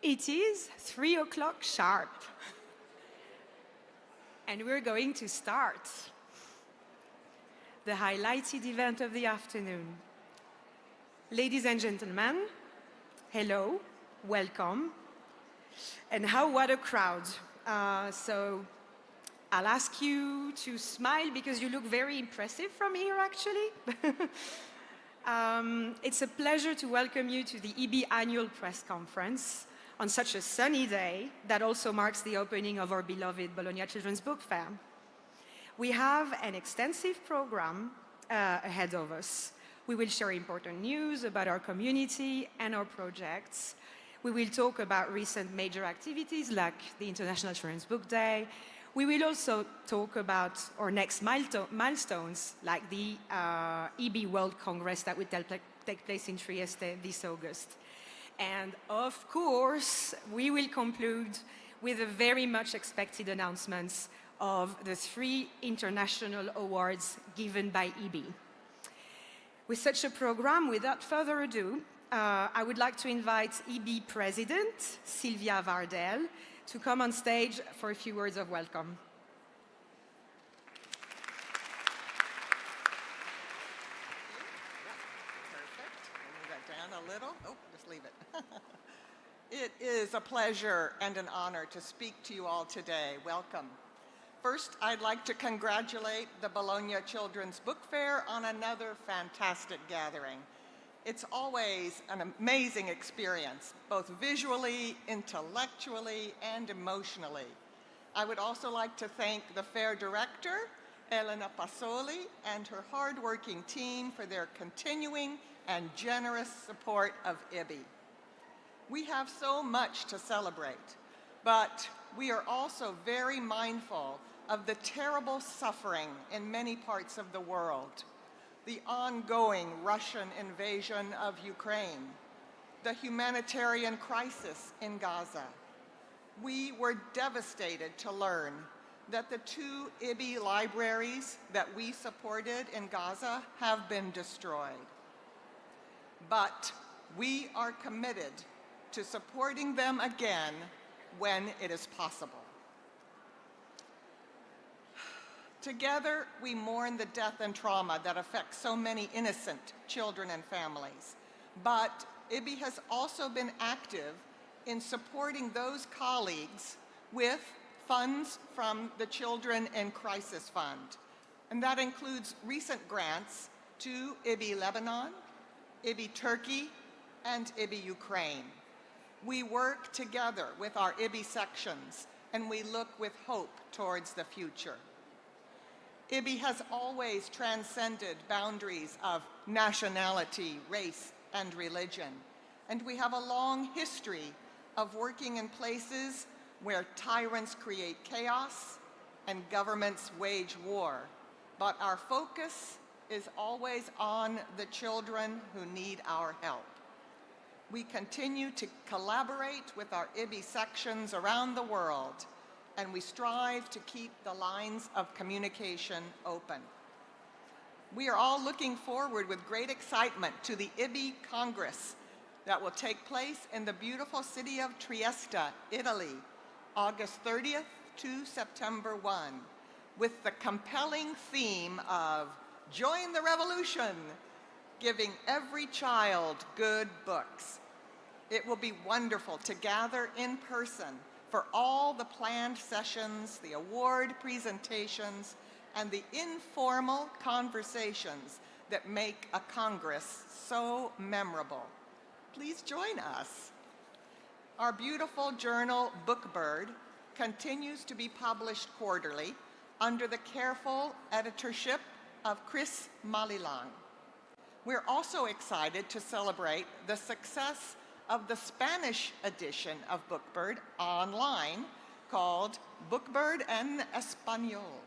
It is 3 o'clock sharp, and we're going to start the highlighted event of the afternoon. Ladies and gentlemen, hello, welcome, and what a crowd. So I'll ask you to smile because you look very impressive from here, actually. It's a pleasure to welcome you to the IBBY Annual Press Conference on such a sunny day that also marks the opening of our beloved Bologna Children's Book Fair. We have an extensive program ahead of us. We will share important news about our community and our projects. We will talk about recent major activities like the International Children's Book Day. We will also talk about our next milestones like the IBBY World Congress that will take place in Trieste this August. And of course, we will conclude with the very much expected announcements of the 3 international awards given by IBBY. With such a program, without further ado, I would like to invite IBBY President Sylvia Vardel to come on stage for a few words of welcome. A little? Oh, just leave it. It is a pleasure and an honor to speak to you all today. Welcome. First, I'd like to congratulate the Bologna Children's Book Fair on another fantastic gathering. It's always an amazing experience, both visually, intellectually, and emotionally. I would also like to thank the fair director, Elena Pasoli, and her hardworking team for their continuing and generous support of IBBY. We have so much to celebrate, but we are also very mindful of the terrible suffering in many parts of the world, the ongoing Russian invasion of Ukraine, the humanitarian crisis in Gaza. We were devastated to learn that the 2 IBBY libraries that we supported in Gaza have been destroyed. But we are committed to supporting them again when it is possible. Together, we mourn the death and trauma that affects so many innocent children and families. But IBBY has also been active in supporting those colleagues with funds from the Children in Crisis Fund. And that includes recent grants to IBBY Lebanon, IBBY Turkey, and IBBY Ukraine. We work together with our IBBY sections, and we look with hope towards the future. IBBY has always transcended boundaries of nationality, race, and religion, and we have a long history of working in places where tyrants create chaos and governments wage war. But our focus is always on the children who need our help. We continue to collaborate with our IBBY sections around the world, and we strive to keep the lines of communication open. We are all looking forward with great excitement to the IBBY Congress that will take place in the beautiful city of Trieste, Italy, August 30th to September 1, with the compelling theme of Join the Revolution, giving every child good books. It will be wonderful to gather in person for all the planned sessions, the award presentations, and the informal conversations that make a Congress so memorable. Please join us. Our beautiful journal, Bookbird, continues to be published quarterly under the careful editorship of Chris Malilang. We're also excited to celebrate the success of the Spanish edition of Bookbird online called Bookbird en Español.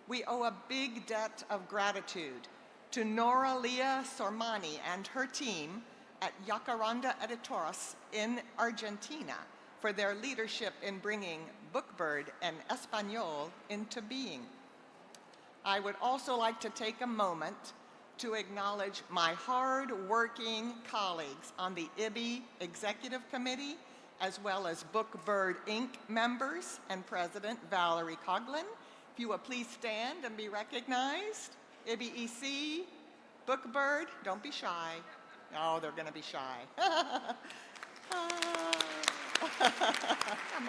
We owe a big debt of gratitude to Nora Lea Sormani and her team at Jacaranda Editores in Argentina for their leadership in bringing Bookbird en Español into being. I would also like to take a moment to acknowledge my hard-working colleagues on the IBBY Executive Committee as well as Bookbird Inc. members and President Valerie Coughlin. If you will please stand and be recognized. IBEC, Bookbird, don't be shy. Oh, they're going to be shy. Come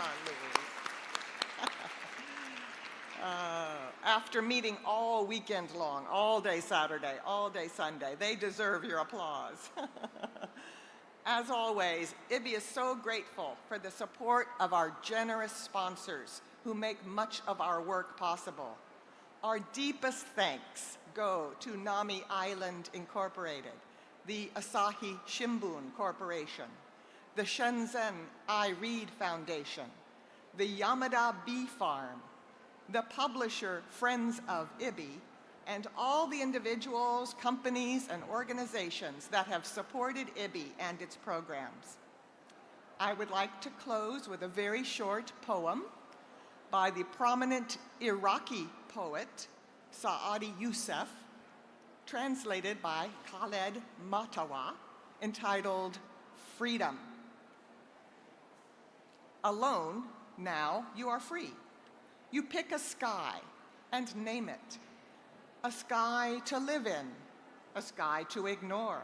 on, Louise. After meeting all weekend long, all day Saturday, all day Sunday, they deserve your applause. As always, IBBY is so grateful for the support of our generous sponsors who make much of our work possible. Our deepest thanks go to Nami Island Incorporated, the Asahi Shimbun Corporation, the Shenzhen I Read Foundation, the Yamada Bee Farm, the publisher Friends of IBBY, and all the individuals, companies, and organizations that have supported IBBY and its programs. I would like to close with a very short poem by the prominent Iraqi poet Saadi Youssef, translated by Khaled Matawa, entitled Freedom. Alone, now you are free. You pick a sky and name it. A sky to live in, a sky to ignore.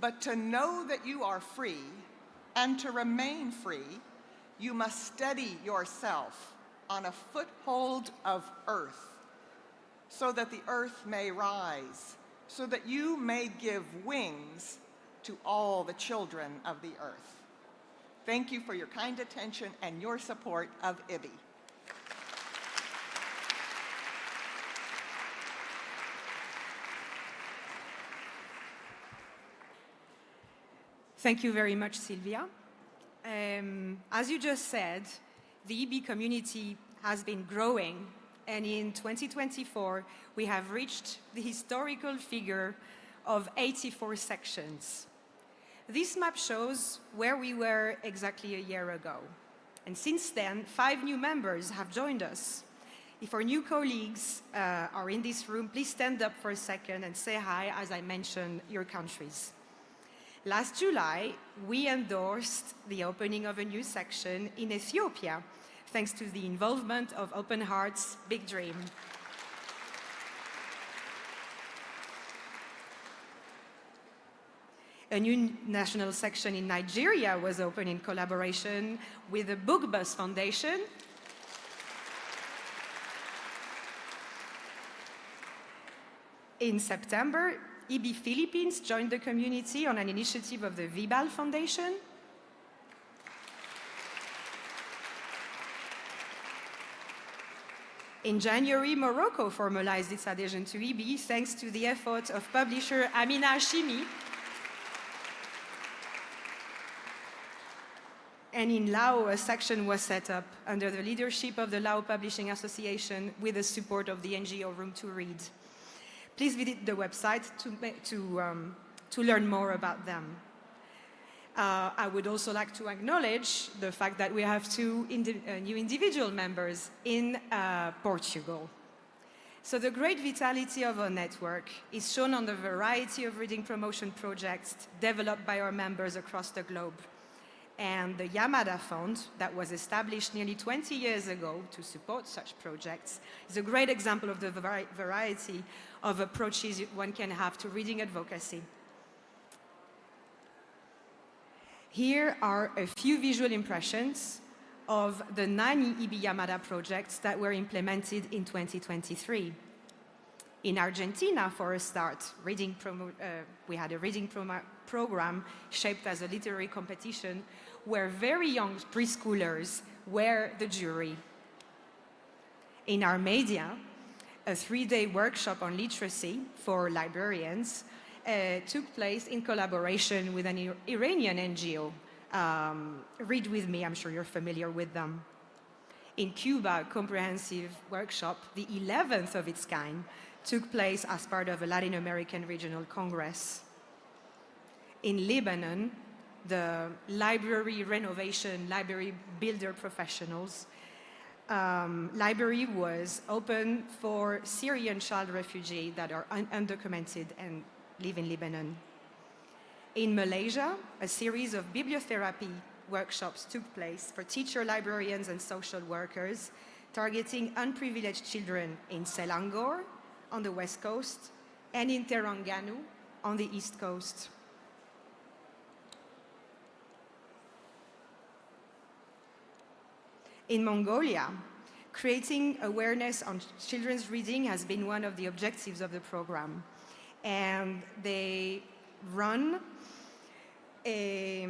But to know that you are free and to remain free, you must steady yourself on a foothold of earth, so that the earth may rise, so that you may give wings to all the children of the earth. Thank you for your kind attention and your support of IBBY. Thank you very much, Sylvia. As you just said, the IBBY community has been growing, and in 2024, we have reached the historical figure of 84 sections. This map shows where we were exactly a year ago. And since then, 5 new members have joined us. If our new colleagues are in this room, please stand up for a second and say hi as I mention your countries. Last July, we endorsed the opening of a new section in Ethiopia, thanks to the involvement of Open Hearts' Big Dream. A new national section in Nigeria was opened in collaboration with the Bookbird Foundation. In September, IBBY Philippines joined the community on an initiative of the IBBY Foundation. In January, Morocco formalized its adhesion to IBBY thanks to the effort of publisher Amina Hashimi. And in Laos, a section was set up under the leadership of the Lao Publishing Association with the support of the NGO Room to Read. Please visit the website to learn more about them. I would also like to acknowledge the fact that we have 2 new individual members in Portugal. So the great vitality of our network is shown on the variety of reading promotion projects developed by our members across the globe. And the Yamada Fund, that was established nearly 20 years ago to support such projects, is a great example of the variety of approaches one can have to reading advocacy. Here are a few visual impressions of the 9 IBBY Yamada projects that were implemented in 2023. In Argentina, for a start, we had a reading program shaped as a literary competition where very young preschoolers were the jury. In Armenia, a 3-day workshop on literacy for librarians took place in collaboration with an Iranian NGO. Read with me, I'm sure you're familiar with them. In Cuba, a comprehensive workshop, the 11th of its kind, took place as part of a Latin American Regional Congress. In Lebanon, the library renovation, library builder professionals, library was open for Syrian child refugees that are undocumented and live in Lebanon. In Malaysia, a series of bibliotherapy workshops took place for teacher, librarians, and social workers, targeting unprivileged children in Selangor on the west coast and in Terengganu on the east coast. In Mongolia, creating awareness on children's reading has been one of the objectives of the program. And they run a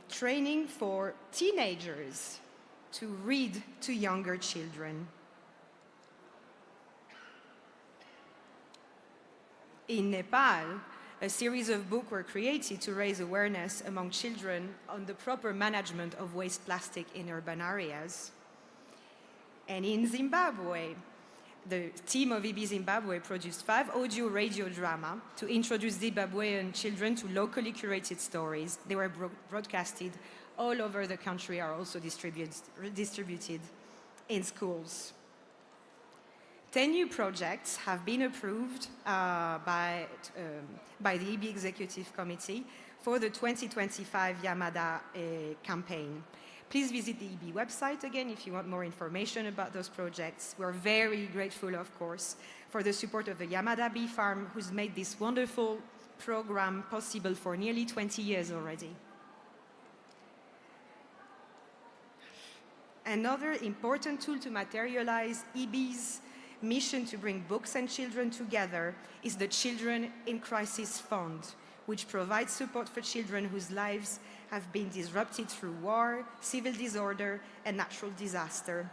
training for teenagers to read to younger children. In Nepal, a series of books were created to raise awareness among children on the proper management of waste plastic in urban areas. And in Zimbabwe, the team of IBBY Zimbabwe produced 5 audio radio drama to introduce Zimbabwean children to locally curated stories. They were broadcasted all over the country, are also distributed in schools. 10 new projects have been approved by the IBBY Executive Committee for the 2025 Yamada campaign. Please visit the IBBY website again if you want more information about those projects. We're very grateful, of course, for the support of the Yamada Bee Farm, who's made this wonderful program possible for nearly 20 years already. Another important tool to materialize IBBY's mission to bring books and children together is the Children in Crisis Fund, which provides support for children whose lives have been disrupted through war, civil disorder, and natural disaster.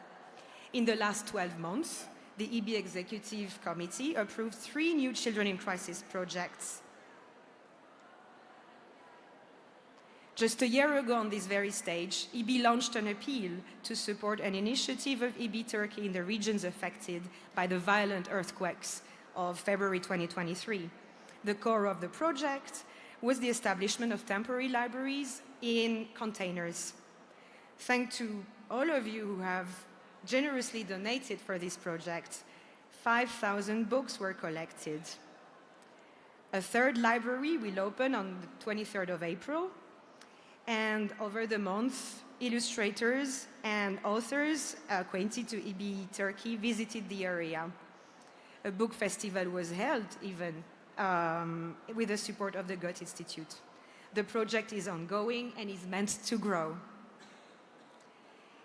In the last 12 months, the IBBY Executive Committee approved 3 new Children in Crisis projects. Just a year ago on this very stage, IBBY launched an appeal to support an initiative of IBBY Turkey in the regions affected by the violent earthquakes of February 2023. The core of the project was the establishment of temporary libraries in containers. Thanks to all of you who have generously donated for this project, 5,000 books were collected. A third library will open on the 23rd of April, and over the month, illustrators and authors acquainted to IBBY Turkey visited the area. A book festival was held even with the support of the Goethe Institute. The project is ongoing and is meant to grow.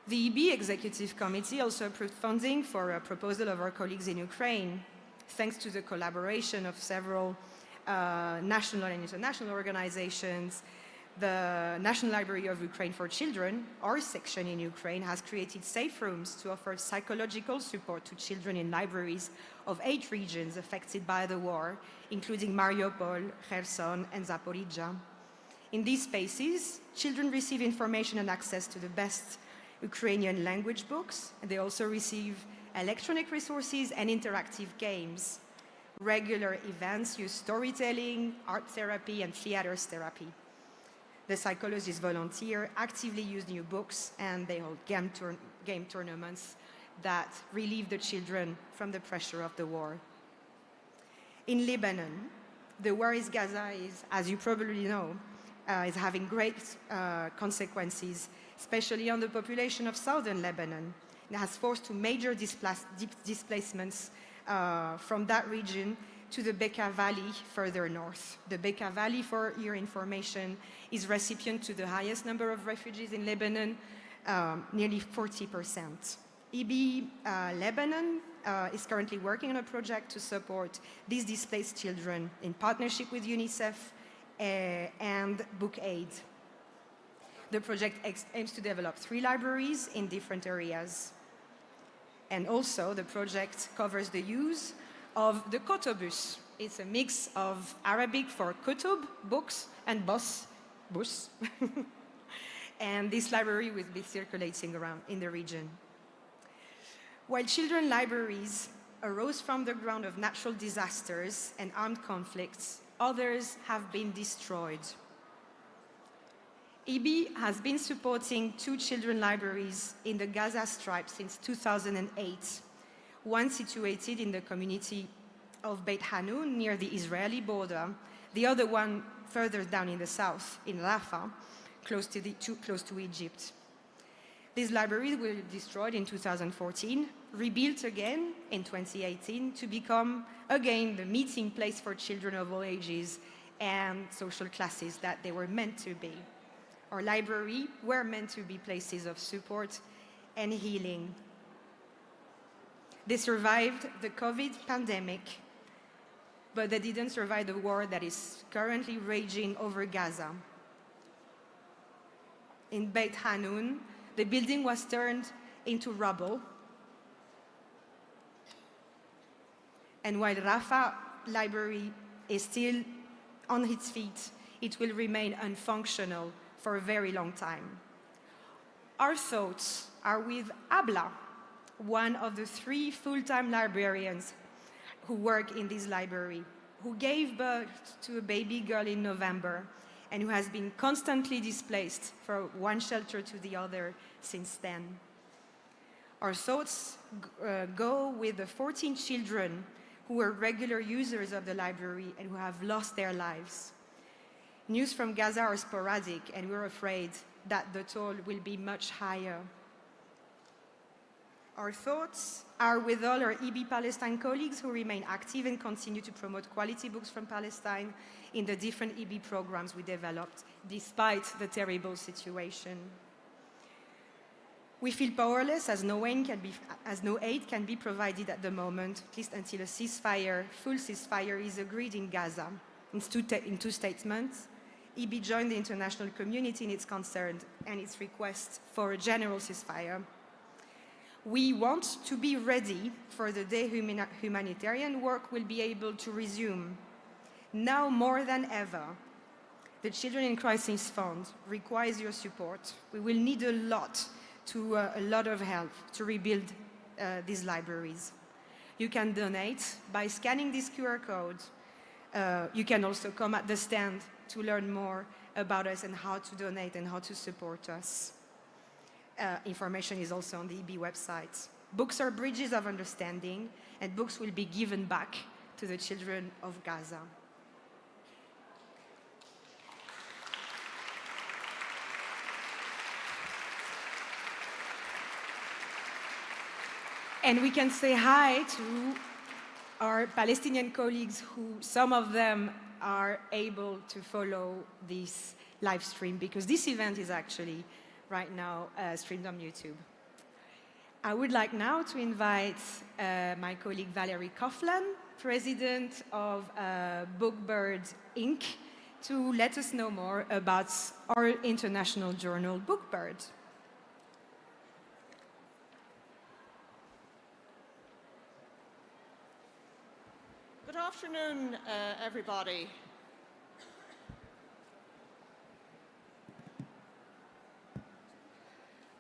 The IBBY Executive Committee also approved funding for a proposal of our colleagues in Ukraine, thanks to the collaboration of several national and international organizations. The National Library of Ukraine for Children, our section in Ukraine, has created safe rooms to offer psychological support to children in libraries of 8 regions affected by the war, including Mariupol, Kherson, and Zaporizhzhia. In these spaces, children receive information and access to the best Ukrainian language books. They also receive electronic resources and interactive games. Regular events use storytelling, art therapy, and theaters therapy. The psychologists volunteer, actively use new books, and they hold game tournaments that relieve the children from the pressure of the war. In Lebanon, the war in Gaza is, as you probably know, is having great consequences, especially on the population of southern Lebanon. It has forced to major displacements from that region to the Bekaa Valley further north. The Bekaa Valley, for your information, is recipient to the highest number of refugees in Lebanon, nearly 40%. IBBY Lebanon is currently working on a project to support these displaced children in partnership with UNICEF and Book Aid. The project aims to develop 3 libraries in different areas. And also, the project covers the use of the Kotobus. It's a mix of Arabic for kutub, books, and bus. And this library will be circulating around in the region. While children libraries arose from the ground of natural disasters and armed conflicts, others have been destroyed. IBBY has been supporting 2 children libraries in the Gaza Strip since 2008. One situated in the community of Beit Hanun near the Israeli border, the other one further down in the south, in Rafah, too close to Egypt. These libraries were destroyed in 2014, rebuilt again in 2018 to become again the meeting place for children of all ages and social classes that they were meant to be. Our library were meant to be places of support and healing. They survived the COVID pandemic, but they didn't survive the war that is currently raging over Gaza. In Beit Hanun, the building was turned into rubble. And while Rafah Library is still on its feet, it will remain unfunctional for a very long time. Our thoughts are with Abla, one of the 3 full-time librarians who work in this library, who gave birth to a baby girl in November and who has been constantly displaced from one shelter to the other since then. Our thoughts go with the 14 children who were regular users of the library and who have lost their lives. News from Gaza are sporadic, and we're afraid that the toll will be much higher. Our thoughts are with all our IBBY Palestine colleagues who remain active and continue to promote quality books from Palestine in the different IBBY programs we developed, despite the terrible situation. We feel powerless as no aid can be provided at the moment, at least until a full ceasefire is agreed in Gaza. In 2 statements, IBBY joined the international community in its concern and its request for a general ceasefire. We want to be ready for the day humanitarian work will be able to resume. Now more than ever, the Children in Crisis Fund requires your support. We will need a lot of help to rebuild these libraries. You can donate by scanning this QR code. You can also come at the stand to learn more about us and how to donate and how to support us. Information is also on the IBBY website. Books are bridges of understanding, and books will be given back to the children of Gaza. And we can say hi to our Palestinian colleagues who, some of them are able to follow this live stream because this event is actually right now streamed on YouTube. I would like now to invite my colleague Valerie Coughlin, president of Bookbird Inc., to let us know more about our international journal, Bookbird. Good afternoon, everybody.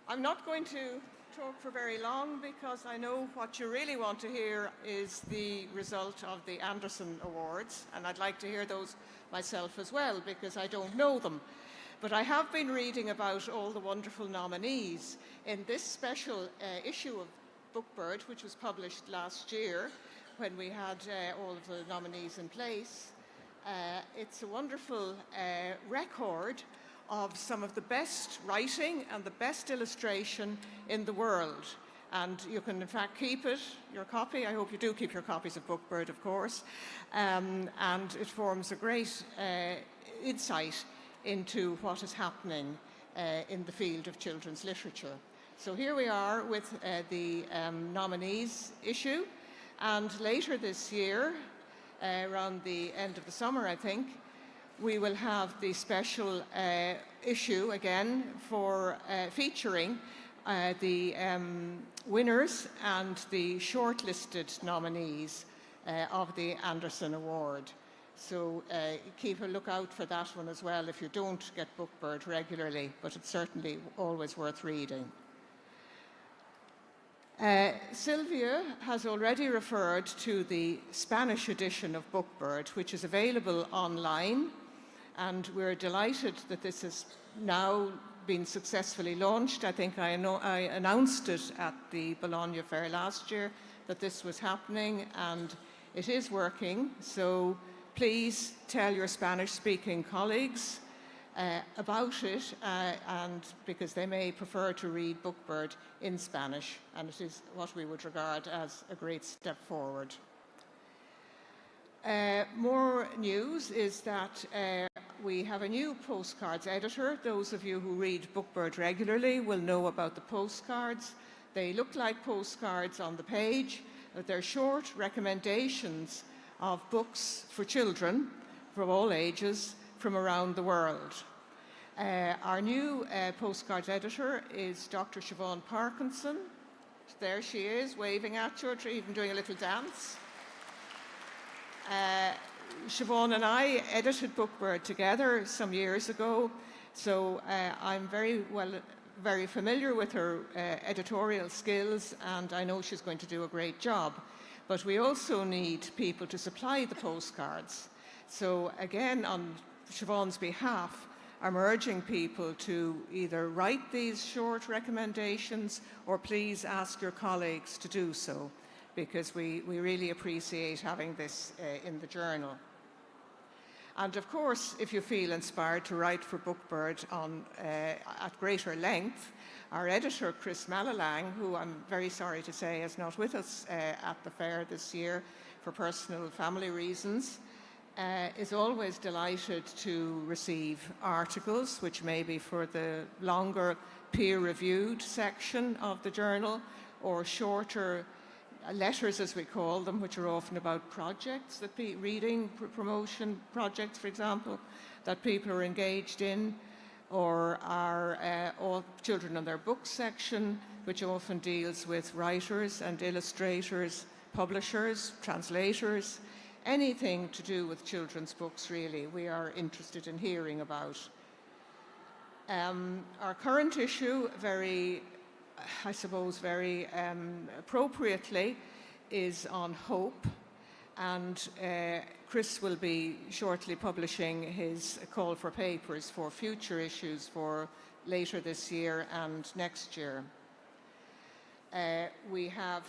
I'm not going to talk for very long because I know what you really want to hear is the result of the Andersen Awards, and I'd like to hear those myself as well because I don't know them. But I have been reading about all the wonderful nominees in this special issue of Bookbird, which was published last year when we had all of the nominees in place. It's a wonderful record of some of the best writing and the best illustration in the world. And you can in fact keep it, your copy. I hope you do keep your copies of Bookbird, of course. And it forms a great insight into what is happening in the field of children's literature. So here we are with the nominees issue. And later this year, around the end of the summer, I think, we will have the special issue again for featuring the winners and the shortlisted nominees of the Andersen Award. So keep a lookout for that one as well if you don't get Bookbird regularly, but it's certainly always worth reading. Sylvia has already referred to the Spanish edition of Bookbird, which is available online, and we're delighted that this has now been successfully launched. I think I announced it at the Bologna Fair last year that this was happening, and it is working. So please tell your Spanish-speaking colleagues about it, and because they may prefer to read Bookbird in Spanish, and it is what we would regard as a great step forward. More news is that we have a new postcards editor. Those of you who read Bookbird regularly will know about the postcards. They look like postcards on the page, but they're short recommendations of books for children from all ages from around the world. Our new postcards editor is Dr. Siobhan Parkinson. There she is, waving at you, or even doing a little dance. Siobhan and I edited Bookbird together some years ago, so I'm very familiar with her editorial skills, and I know she's going to do a great job. But we also need people to supply the postcards. So again, on Siobhan's behalf, I'm urging people to either write these short recommendations or please ask your colleagues to do so, because we really appreciate having this in the journal. And of course, if you feel inspired to write for Bookbird at greater length, our editor, Chris Malalang, who I'm very sorry to say is not with us at the fair this year for personal family reasons, is always delighted to receive articles, which may be for the longer peer-reviewed section of the journal, or shorter letters, as we call them, which are often about projects, reading promotion projects, for example, that people are engaged in, or our all children and their books section, which often deals with writers and illustrators, publishers, translators, anything to do with children's books, really, we are interested in hearing about. Our current issue, very appropriately, is on hope, and Chris will be shortly publishing his call for papers for future issues for later this year and next year. We have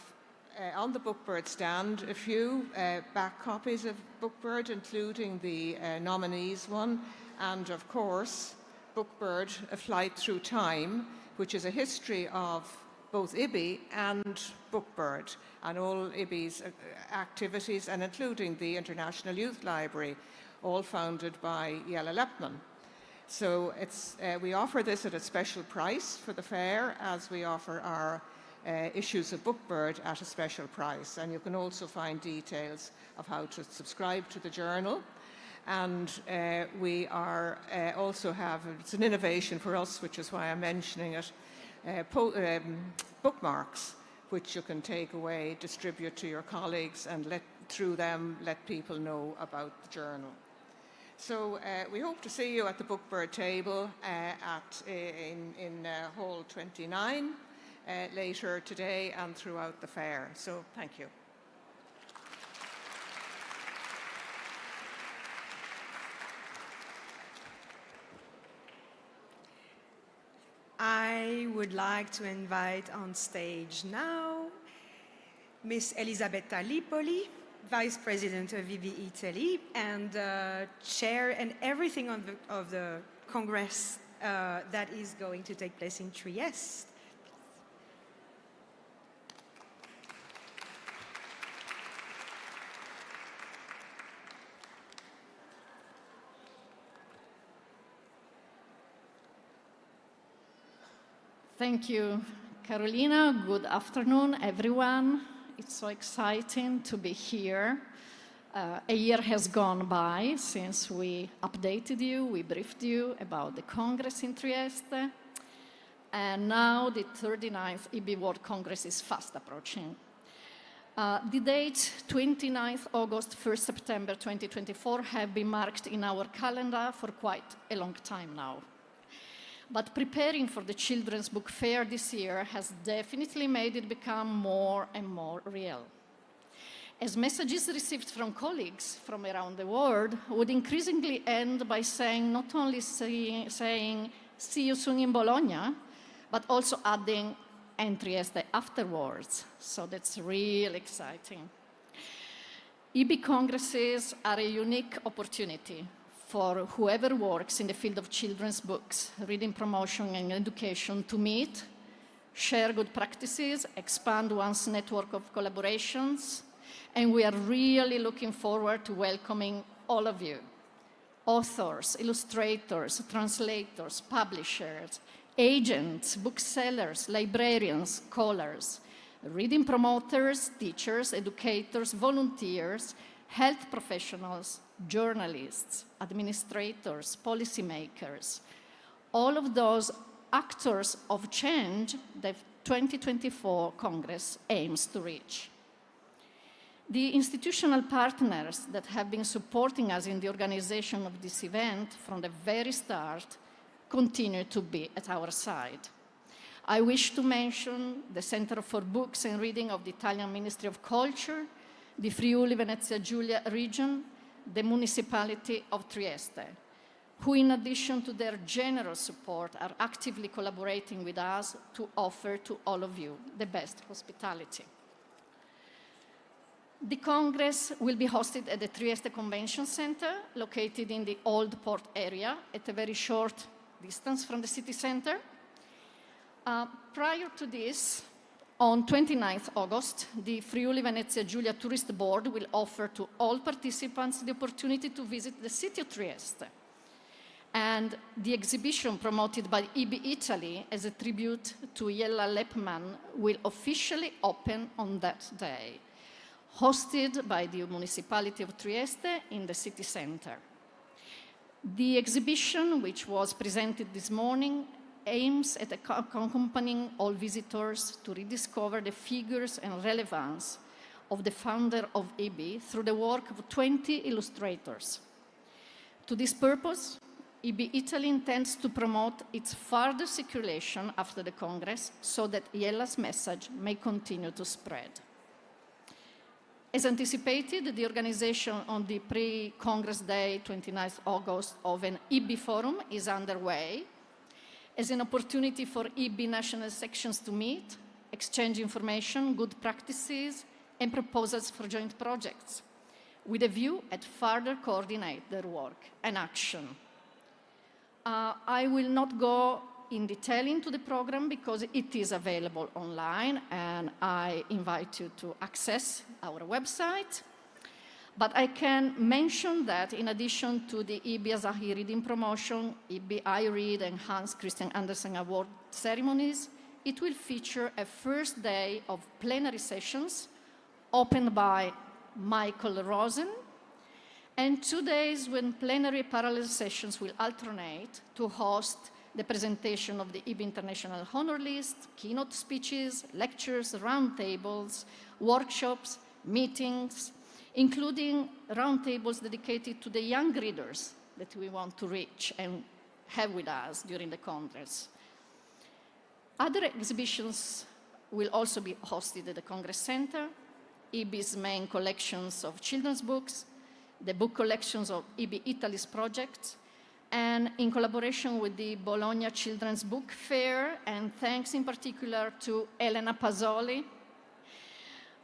on the Bookbird stand a few back copies of Bookbird, including the nominees one, and of course Bookbird, A Flight Through Time, which is a history of both IBBY and Bookbird and all IBBY's activities, and including the International Youth Library, all founded by Jelle Lepman. So we offer this at a special price for the fair, as we offer our issues of Bookbird at a special price. And you can also find details of how to subscribe to the journal. And we are also have, it's an innovation for us, which is why I'm mentioning it, bookmarks, which you can take away, distribute to your colleagues, and through them let people know about the journal. So we hope to see you at the Bookbird table in Hall 29 later today and throughout the fair. So thank you. I would like to invite on stage now Miss Elisabetta Lipoli, Vice President of IBBY Italy and Chair and everything of the Congress that is going to take place in Trieste. Thank you, Carolina. Good afternoon, everyone. It's so exciting to be here. A year has gone by since we updated you, we briefed you about the Congress in Trieste. And now the 39th IBBY World Congress is fast approaching. The date, 29th August, 1st September 2024, have been marked in our calendar for quite a long time now. But preparing for the Children's Book Fair this year has definitely made it become more and more real. As messages received from colleagues from around the world would increasingly end by saying, not only saying, see you soon in Bologna, but also adding, and Trieste afterwards. So that's really exciting. IBBY Congresses are a unique opportunity for whoever works in the field of children's books, reading promotion and education to meet, share good practices, expand one's network of collaborations, and we are really looking forward to welcoming all of you. Authors, illustrators, translators, publishers, agents, booksellers, librarians, scholars, reading promoters, teachers, educators, volunteers, health professionals, journalists, administrators, policymakers, all of those actors of change that 2024 Congress aims to reach. The institutional partners that have been supporting us in the organization of this event from the very start continue to be at our side. I wish to mention the Center for Books and Reading of the Italian Ministry of Culture, the Friuli Venezia Giulia region, the municipality of Trieste, who in addition to their generous support are actively collaborating with us to offer to all of you the best hospitality. The Congress will be hosted at the Trieste Convention Center, located in the Old Port area at a very short distance from the city center. Prior to this, on 29th August, the Friuli Venezia Giulia Tourist Board will offer to all participants the opportunity to visit the city of Trieste. And the exhibition promoted by IBBY Italy as a tribute to Jella Lepman will officially open on that day, hosted by the municipality of Trieste in the city center. The exhibition, which was presented this morning, aims at accompanying all visitors to rediscover the figures and relevance of the founder of IBBY through the work of 20 illustrators. To this purpose, IBBY Italy intends to promote its further circulation after the Congress so that Jella's message may continue to spread. As anticipated, the organization on the pre-Congress Day, 29th August, of an IBBY Forum is underway as an opportunity for IBBY national sections to meet, exchange information, good practices, and proposals for joint projects, with a view at further coordinate their work and action. I will not go in detail into the program because it is available online and I invite you to access our website. But I can mention that in addition to the IBBY Asahi Reading Promotion, IBBY Read and Hans Christian Andersen Award ceremonies, it will feature a first day of plenary sessions opened by Michael Rosen, and 2 days when plenary parallel sessions will alternate to host the presentation of the IBBY International Honor List, keynote speeches, lectures, roundtables, workshops, meetings, including roundtables dedicated to the young readers that we want to reach and have with us during the Congress. Other exhibitions will also be hosted at the Congress Center, IBBY's main collections of children's books, the book collections of IBBY Italy's projects, and in collaboration with the Bologna Children's Book Fair, and thanks in particular to Elena Pazzoli,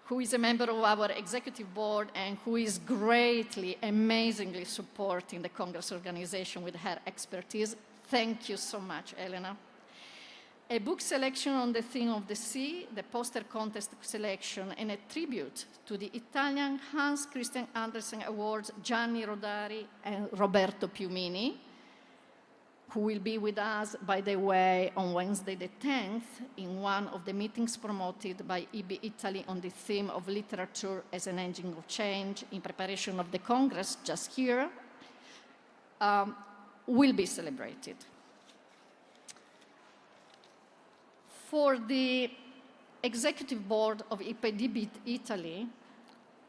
who is a member of our executive board and who is greatly, amazingly supporting the Congress organization with her expertise. Thank you so much, Elena. A book selection on the theme of the sea, the poster contest selection, and a tribute to the Italian Hans Christian Andersen Awards, Gianni Rodari and Roberto Piumini, who will be with us, by the way, on Wednesday the 10th in one of the meetings promoted by IBBY Italy on the theme of literature as an engine of change in preparation of the Congress just here, will be celebrated. For the executive board of IBBY Italy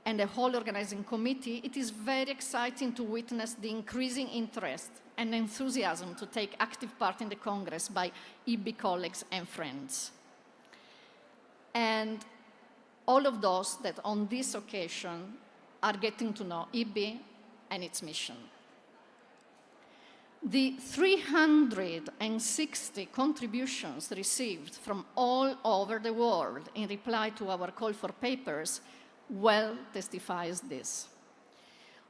and the whole organizing committee, it is very exciting to witness the increasing interest and enthusiasm to take active part in the Congress by IBBY colleagues and friends. And all of those that on this occasion are getting to know IBBY and its mission. The 360 contributions received from all over the world in reply to our call for papers well testifies this.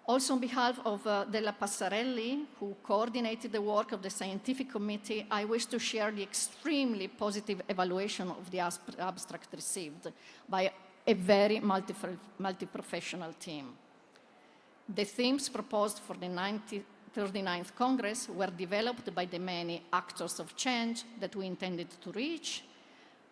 Also, on behalf of Della Passarelli, who coordinated the work of the scientific committee, I wish to share the extremely positive evaluation of the abstract received by a very multi-professional team. The themes proposed for the 39th Congress were developed by the many actors of change that we intended to reach,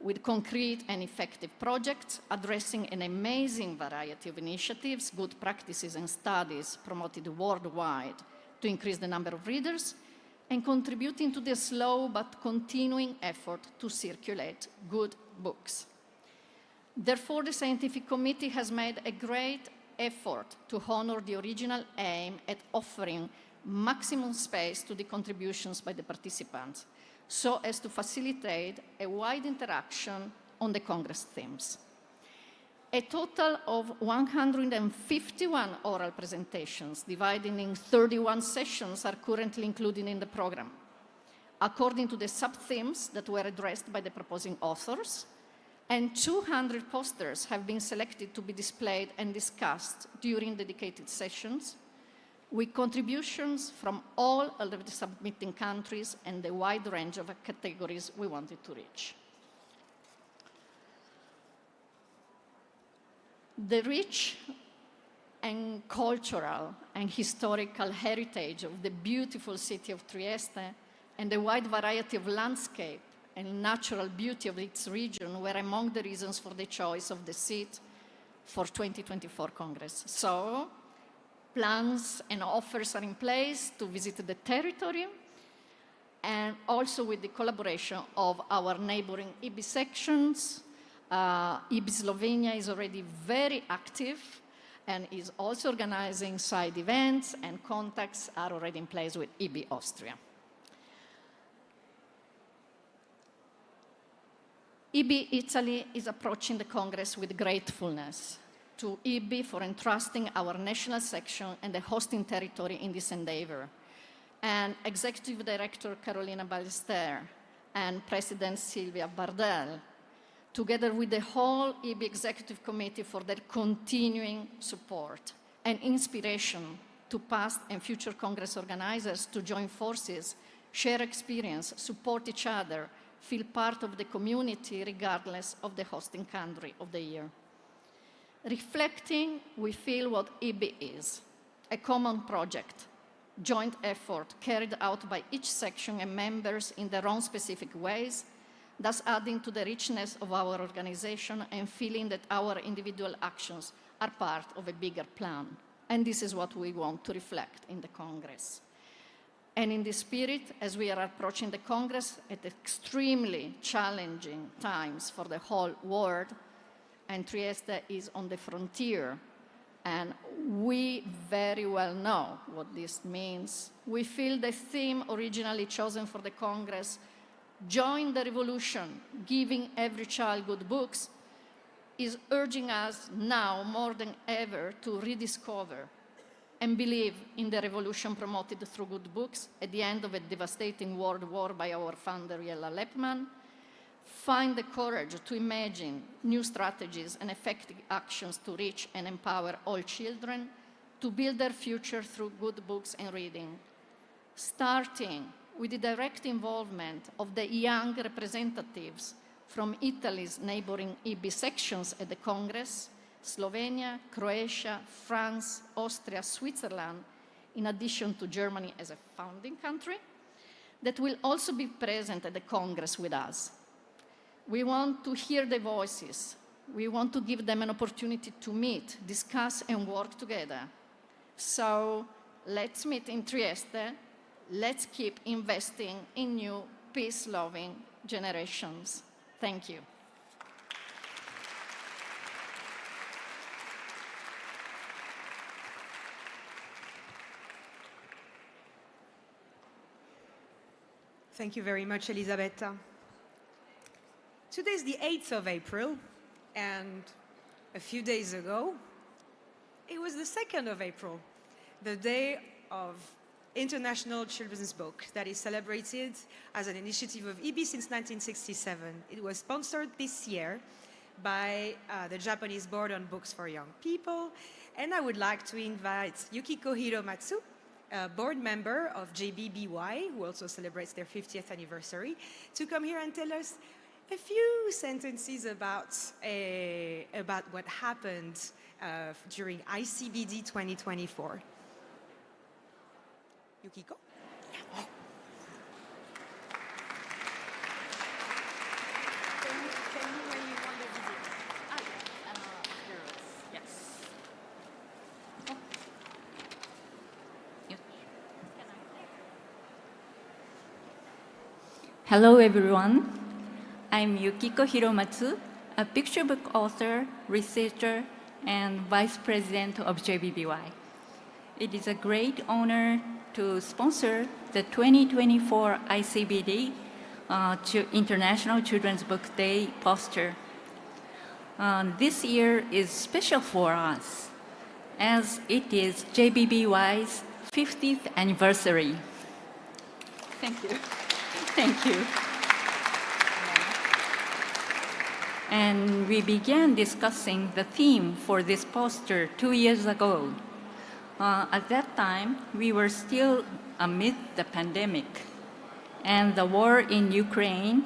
with concrete and effective projects addressing an amazing variety of initiatives, good practices, and studies promoted worldwide to increase the number of readers and contributing to the slow but continuing effort to circulate good books. Therefore, the scientific committee has made a great effort to honor the original aim at offering maximum space to the contributions by the participants, so as to facilitate a wide interaction on the Congress themes. A total of 151 oral presentations, divided in 31 sessions, are currently included in the program, according to the sub-themes that were addressed by the proposing authors, and 200 posters have been selected to be displayed and discussed during dedicated sessions, with contributions from all of the submitting countries and the wide range of categories we wanted to reach. The rich and cultural and historical heritage of the beautiful city of Trieste and the wide variety of landscape and natural beauty of its region were among the reasons for the choice of the seat for 2024 Congress. So, plans and offers are in place to visit the territory, and also with the collaboration of our neighboring IBBY sections. IBBY Slovenia is already very active and is also organizing side events, and contacts are already in place with IBBY Austria. IBBY Italy is approaching the Congress with gratefulness to IBBY for entrusting our national section and the hosting territory in this endeavor, and Executive Director Carolina Ballester and President Silvia Bardell, together with the whole IBBY Executive Committee, for their continuing support and inspiration to past and future Congress organizers to join forces, share experience, support each other, feel part of the community regardless of the hosting country of the year. Reflecting, we feel what IBBY is: a common project, joint effort carried out by each section and members in their own specific ways, thus adding to the richness of our organization and feeling that our individual actions are part of a bigger plan. And this is what we want to reflect in the Congress. And in this spirit, as we are approaching the Congress at extremely challenging times for the whole world, and Trieste is on the frontier, and we very well know what this means, we feel the theme originally chosen for the Congress, "Join the Revolution, Giving Every Child Good Books," is urging us now more than ever to rediscover and believe in the revolution promoted through good books at the end of a devastating world war by our founder Jella Lepman, find the courage to imagine new strategies and effective actions to reach and empower all children to build their future through good books and reading, starting with the direct involvement of the young representatives from Italy's neighboring IBBY sections at the Congress, Slovenia, Croatia, France, Austria, Switzerland, in addition to Germany as a founding country, that will also be present at the Congress with us. We want to hear their voices. We want to give them an opportunity to meet, discuss, and work together. So let's meet in Trieste. Let's keep investing in new peace-loving generations. Thank you. Thank you very much, Elisabetta. Today is the 8th of April, and a few days ago, it was the 2nd of April, the day of International Children's Book, that is celebrated as an initiative of IBBY since 1967. It was sponsored this year by the Japanese Board on Books for Young People. And I would like to invite Yukiko Hiromatsu, a board member of JBBY, who also celebrates their 50th anniversary, to come here and tell us a few sentences about what happened during ICBD 2024. Yukiko? Yeah. Hello everyone, I'm Yukiko Hiromatsu, a picture book author, researcher, and vice president of JBBY. It is a great honor to sponsor the 2024 ICBD International Children's Book Day poster. This year is special for us as it is JBBY's 50th anniversary. Thank you. Thank you. And we began discussing the theme for this poster 2 years ago. At that time, we were still amid the pandemic, and the war in Ukraine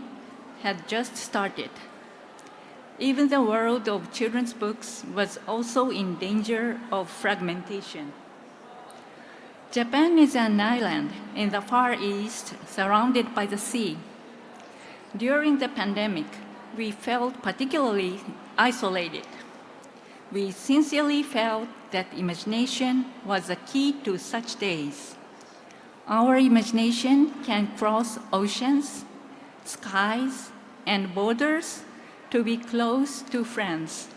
had just started. Even the world of children's books was also in danger of fragmentation. Japan is an island in the Far East surrounded by the sea. During the pandemic, we felt particularly isolated. We sincerely felt that imagination was the key to such days. Our imagination can cross oceans, skies, and borders to be close to friends.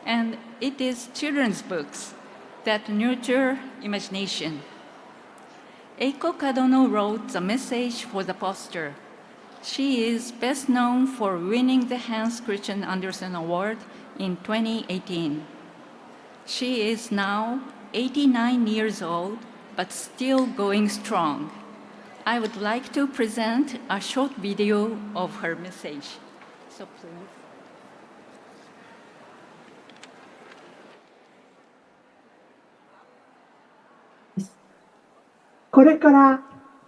And it is children's books that nurture imagination. Eiko Kadono wrote the message for the poster. She is best known for winning the Hans Christian Andersen Award in 2018. She is now 89 years old, but still going strong. I would like to present a short video of her message. So please.これから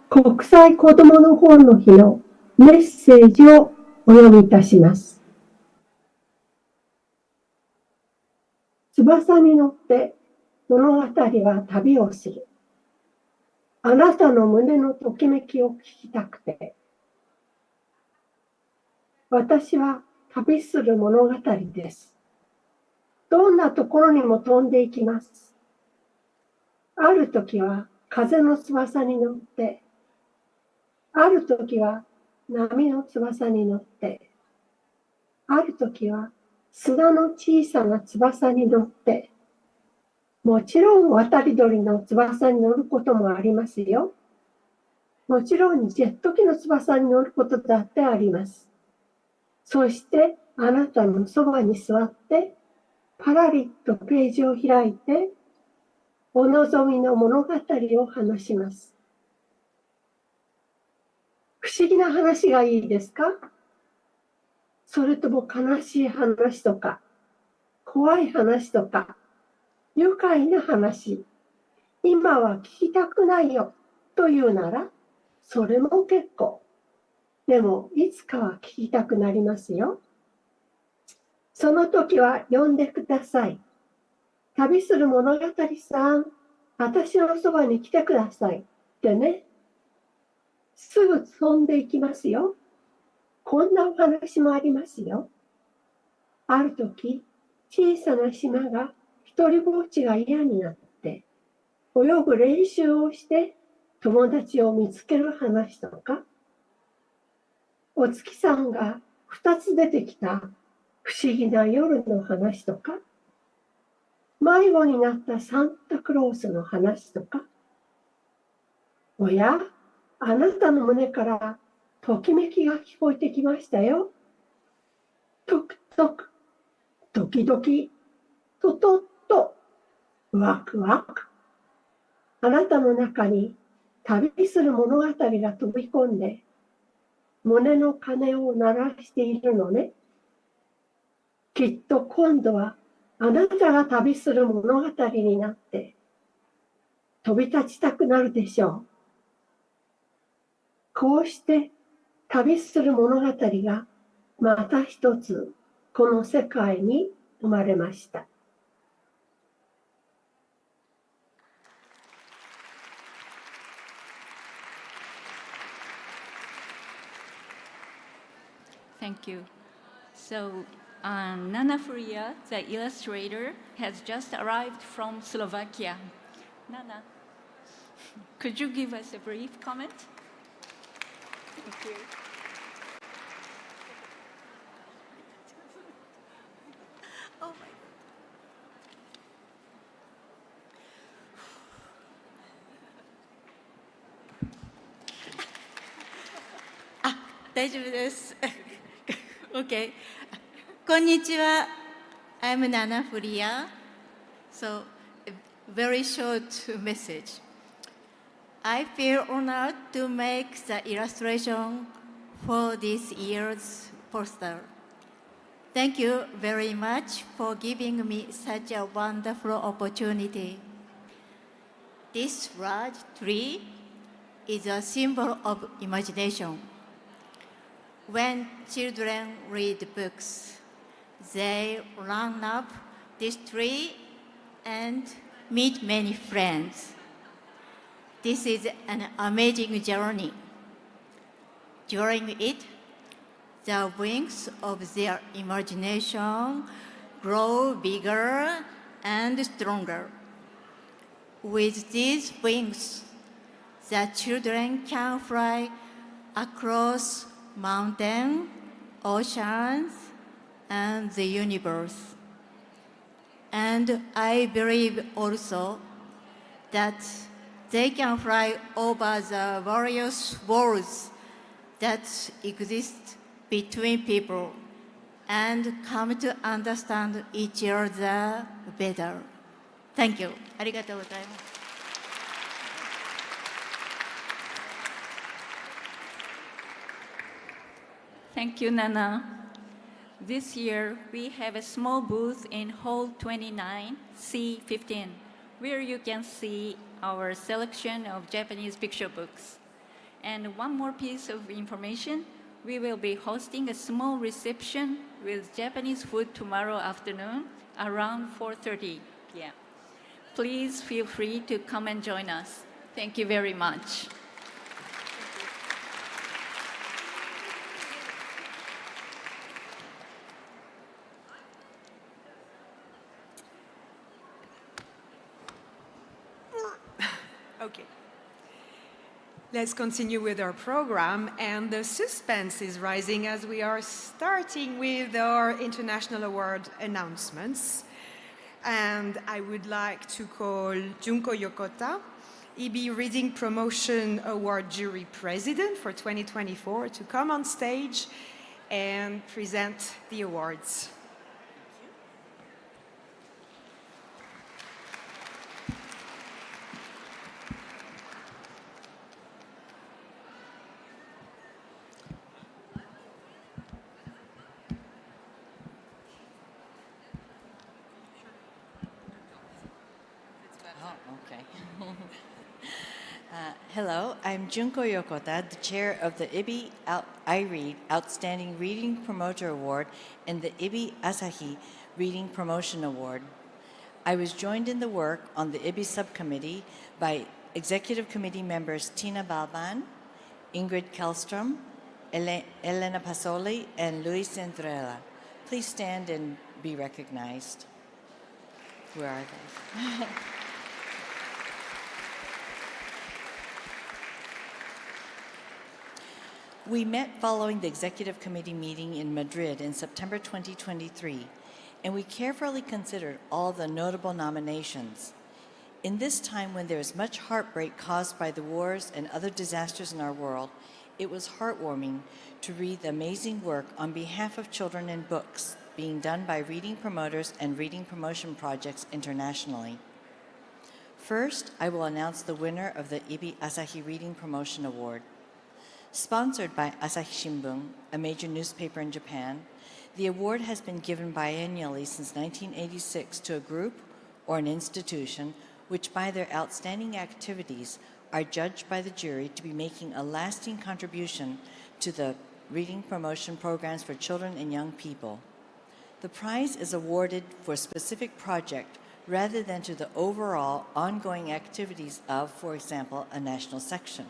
国際子どもの本の日のメッセージをお読みいたします。翼に乗って物語は旅をする。あなたの胸のときめきを聞きたくて。私は旅する物語です。どんなところにも飛んでいきます。あるときは風の翼に乗って、あるときは波の翼に乗って、あるときは砂の小さな翼に乗って、もちろん渡り鳥の翼に乗ることもありますよ。もちろんジェット機の翼に乗ることだってあります。そしてあなたのそばに座って、パラリとページを開いて、お望みの物語を話します。不思議な話がいいですか？それとも悲しい話とか、怖い話とか、愉快な話、今は聞きたくないよというなら、それも結構。でも、いつかは聞きたくなりますよ。その時は呼んでください。旅する物語さん、私のそばに来てくださいってね。すぐ飛んでいきますよ。こんなお話もありますよ。ある時、小さな島が一人ぼっちが嫌になって、泳ぐ練習をして友達を見つける話とか、お月さんが2つ出てきた不思議な夜の話とか、迷子になったサンタクロースの話とか、おや、あなたの胸からときめきが聞こえてきましたよ。トクトク、ドキドキ、トトッと、ワクワク。あなたの中に旅する物語が飛び込んで、胸の鐘を鳴らしているのね。きっと今度はあなたが旅する物語になって飛び立ちたくなるでしょう。こうして旅する物語がまた一つこの世界に生まれました。Thank you. So, Nana Furia, the illustrator, has just arrived from Slovakia. Nana, could you give us a brief comment? Thank you. Oh my God. あ、大丈夫です。Okay. こんにちは。I'm Nana Furia. So, a very short message. I feel honored to make the illustration for this year's poster. Thank you very much for giving me such a wonderful opportunity. This large tree is a symbol of imagination. When children read books, they run up this tree and meet many friends. This is an amazing journey. During it, the wings of their imagination grow bigger and stronger. With these wings, the children can fly across mountains, oceans, and the universe. And I believe also that they can fly over the various worlds that exist between people and come to understand each other better. Thank you. ありがとうございます。Thank you, Nana. This year, we have a small booth in Hall 29, C15, where you can see our selection of Japanese picture books. And one more piece of information, we will be hosting a small reception with Japanese food tomorrow afternoon around 4:30 p.m. Please feel free to come and join us. Thank you very much. Okay. Let's continue with our program, and the suspense is rising as we are starting with our international award announcements. And I would like to call Junko Yokota, IBBY Reading Promotion Award Jury President for 2024, to come on stage and present the awards. Hello, I'm Junko Yokota, the chair of the IBBY I Read Outstanding Reading Promoter Award and the IBBY Asahi Reading Promotion Award. I was joined in the work on the IBBY subcommittee by executive committee members Tina Balban, Ingrid Kellstrom, Elena Pasoli, and Luis Andrella. Please stand and be recognized. Where are they? We met following the executive committee meeting in Madrid in September 2023, and we carefully considered all the notable nominations. In this time when there is much heartbreak caused by the wars and other disasters in our world, it was heartwarming to read the amazing work on behalf of children and books being done by reading promoters and reading promotion projects internationally. First, I will announce the winner of the IBBY Asahi Reading Promotion Award. Sponsored by Asahi Shimbun, a major newspaper in Japan, The award has been given biennially since 1986 to a group or an institution which by their outstanding activities are judged by the jury to be making a lasting contribution to the reading promotion programs for children and young people. The prize is awarded for a specific project rather than to the overall ongoing activities of, for example, a national section.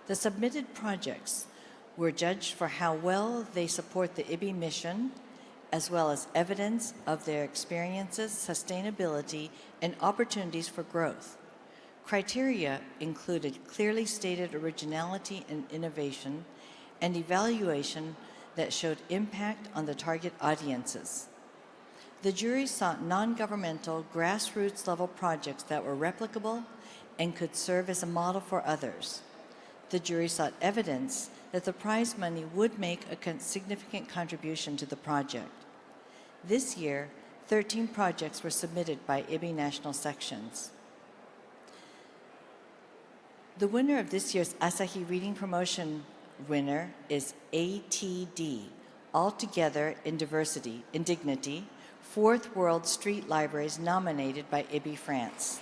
The submitted projects were judged for how well they support the IBBY mission, as well as evidence of their experiences, sustainability, and opportunities for growth. Criteria included clearly stated originality and innovation, and evaluation that showed impact on the target audiences. The jury sought non-governmental, grassroots-level projects that were replicable and could serve as a model for others. The jury sought evidence that the prize money would make a significant contribution to the project. This year, 13 projects were submitted by IBBY national sections. The winner of this year's Asahi Reading Promotion winner is ATD, Altogether in Diversity, in Dignity, Fourth World Street Libraries, nominated by IBBY France.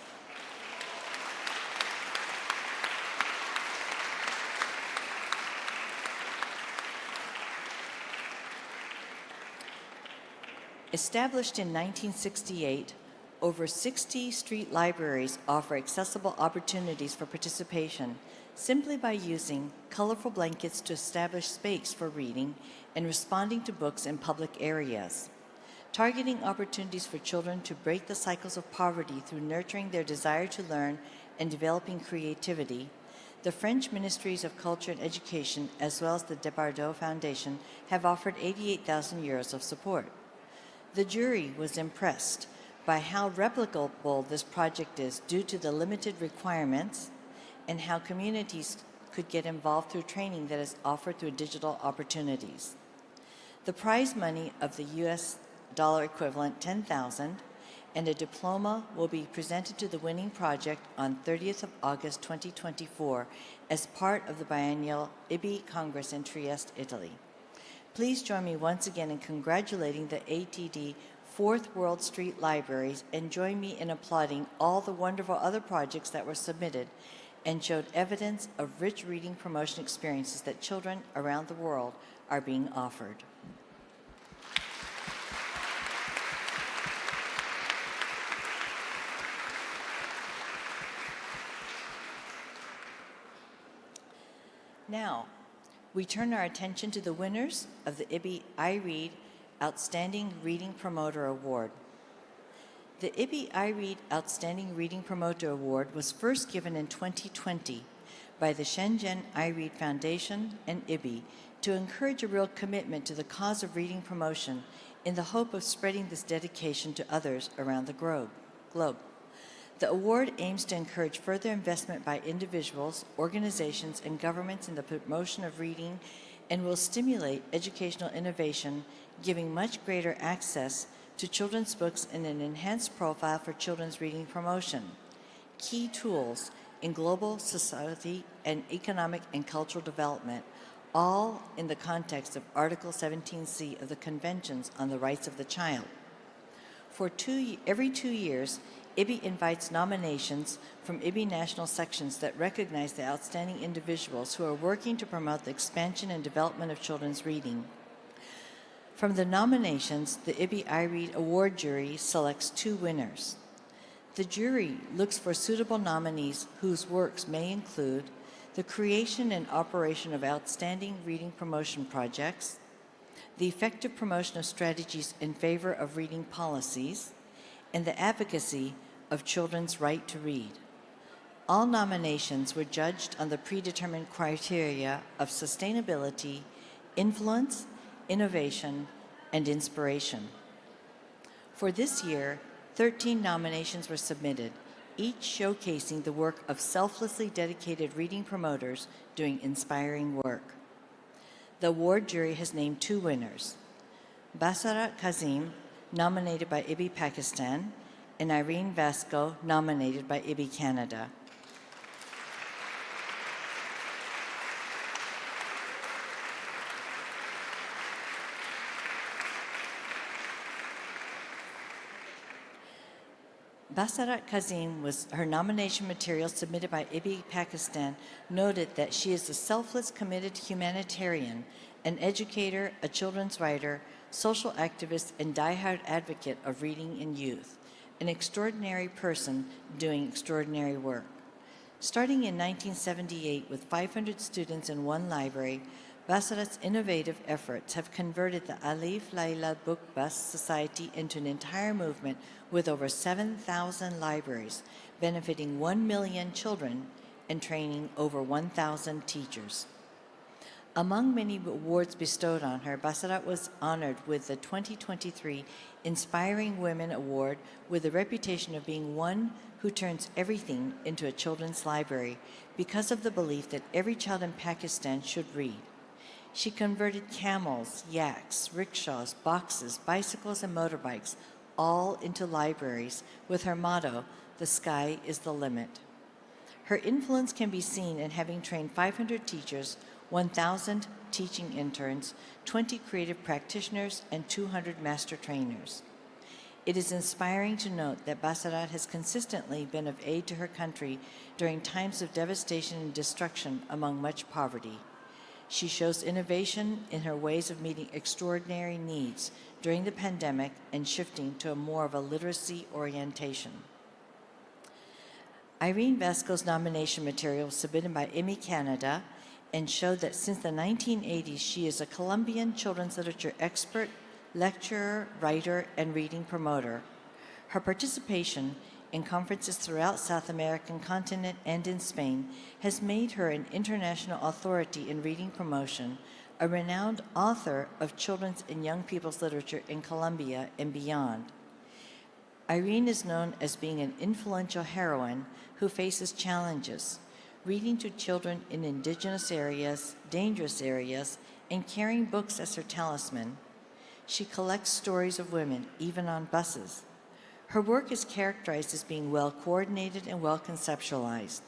Established in 1968, over 60 street libraries offer accessible opportunities for participation simply by using colorful blankets to establish space for reading and responding to books in public areas. Targeting opportunities for children to break the cycles of poverty through nurturing their desire to learn and developing creativity, the French Ministries of Culture and Education, as well as the Debardot Foundation, have offered 88,000 euros of support. The jury was impressed by how replicable this project is due to the limited requirements and how communities could get involved through training that is offered through digital opportunities. The prize money of the US dollar equivalent, $10,000, and a diploma will be presented to the winning project on 30th of August 2024 as part of the biennial IBBY Congress in Trieste, Italy. Please join me once again in congratulating the ATD Fourth World Street Libraries and join me in applauding all the wonderful other projects that were submitted and showed evidence of rich reading promotion experiences that children around the world are being offered. Now, we turn our attention to the winners of the IBBY I Read Outstanding Reading Promoter Award. The IBBY I Read Outstanding Reading Promoter Award was first given in 2020 by the Shenzhen I Read Foundation and IBBY to encourage a real commitment to the cause of reading promotion in the hope of spreading this dedication to others around the globe. The award aims to encourage further investment by individuals, organizations, and governments in the promotion of reading and will stimulate educational innovation, giving much greater access to children's books and an enhanced profile for children's reading promotion. Key tools in global society and economic and cultural development, all in the context of Article 17C of the Conventions on the Rights of the Child. For every 2 years, IBBY invites nominations from IBBY national sections that recognize the outstanding individuals who are working to promote the expansion and development of children's reading. From the nominations, the IBBY I Read Award jury selects 2 winners. The jury looks for suitable nominees whose works may include the creation and operation of outstanding reading promotion projects, the effective promotion of strategies in favor of reading policies, and the advocacy of children's right to read. All nominations were judged on the predetermined criteria of sustainability, influence, innovation, and inspiration. For this year, 13 nominations were submitted, each showcasing the work of selflessly dedicated reading promoters doing inspiring work. The award jury has named 2 winners: Basarat Kazim, nominated by IBBY Pakistan, and Irene Vasco, nominated by IBBY Canada. Basarat Kazim her nomination material submitted by IBBY Pakistan noted that she is a selfless, committed humanitarian, an educator, a children's writer, social activist, and diehard advocate of reading in youth, an extraordinary person doing extraordinary work. Starting in 1978 with 500 students in one library, Basarat's innovative efforts have converted the Alif Laila Book Bus Society into an entire movement with over 7,000 libraries, benefiting 1 million children and training over 1,000 teachers. Among many awards bestowed on her, Basarat was honored with the 2023 Inspiring Women Award with the reputation of being one who turns everything into a children's library because of the belief that every child in Pakistan should read. She converted camels, yaks, rickshaws, boxes, bicycles, and motorbikes all into libraries with her motto, "The sky is the limit." Her influence can be seen in having trained 500 teachers, 1,000 teaching interns, 20 creative practitioners, and 200 master trainers. It is inspiring to note that Basarat has consistently been of aid to her country during times of devastation and destruction among much poverty. She shows innovation in her ways of meeting extraordinary needs during the pandemic and shifting to more of a literacy orientation. Irene Vasco's nomination material was submitted by IBBY Canada and showed that since the 1980s, she is a Colombian children's literature expert, lecturer, writer, and reading promoter. Her participation in conferences throughout South American continent and in Spain has made her an international authority in reading promotion, a renowned author of children's and young people's literature in Colombia and beyond. Irene is known as being an influential heroine who faces challenges, reading to children in indigenous areas, dangerous areas, and carrying books as her talisman. She collects stories of women, even on buses. Her work is characterized as being well coordinated and well conceptualized.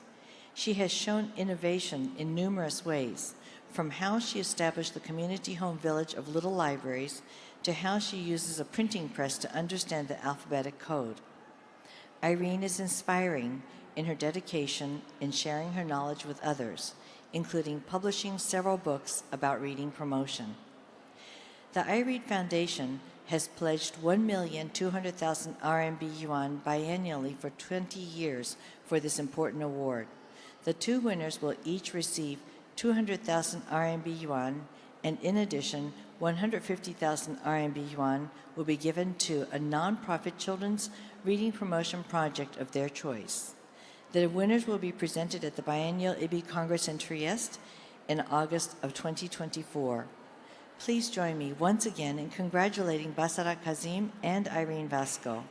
She has shown innovation in numerous ways, from how she established the community home village of little libraries to how she uses a printing press to understand the alphabetic code. Irene is inspiring in her dedication in sharing her knowledge with others, including publishing several books about reading promotion. The iRead Foundation has pledged 1,200,000 RMB yuan biannually for 20 years for this important award. The two winners will each receive 200,000 RMB yuan, and in addition, 150,000 RMB yuan will be given to a nonprofit children's reading promotion project of their choice. The winners will be presented at the biennial IBBY Congress in Trieste in August of 2024. Please join me once again in congratulating Basarat Kazim and Irene Vasco.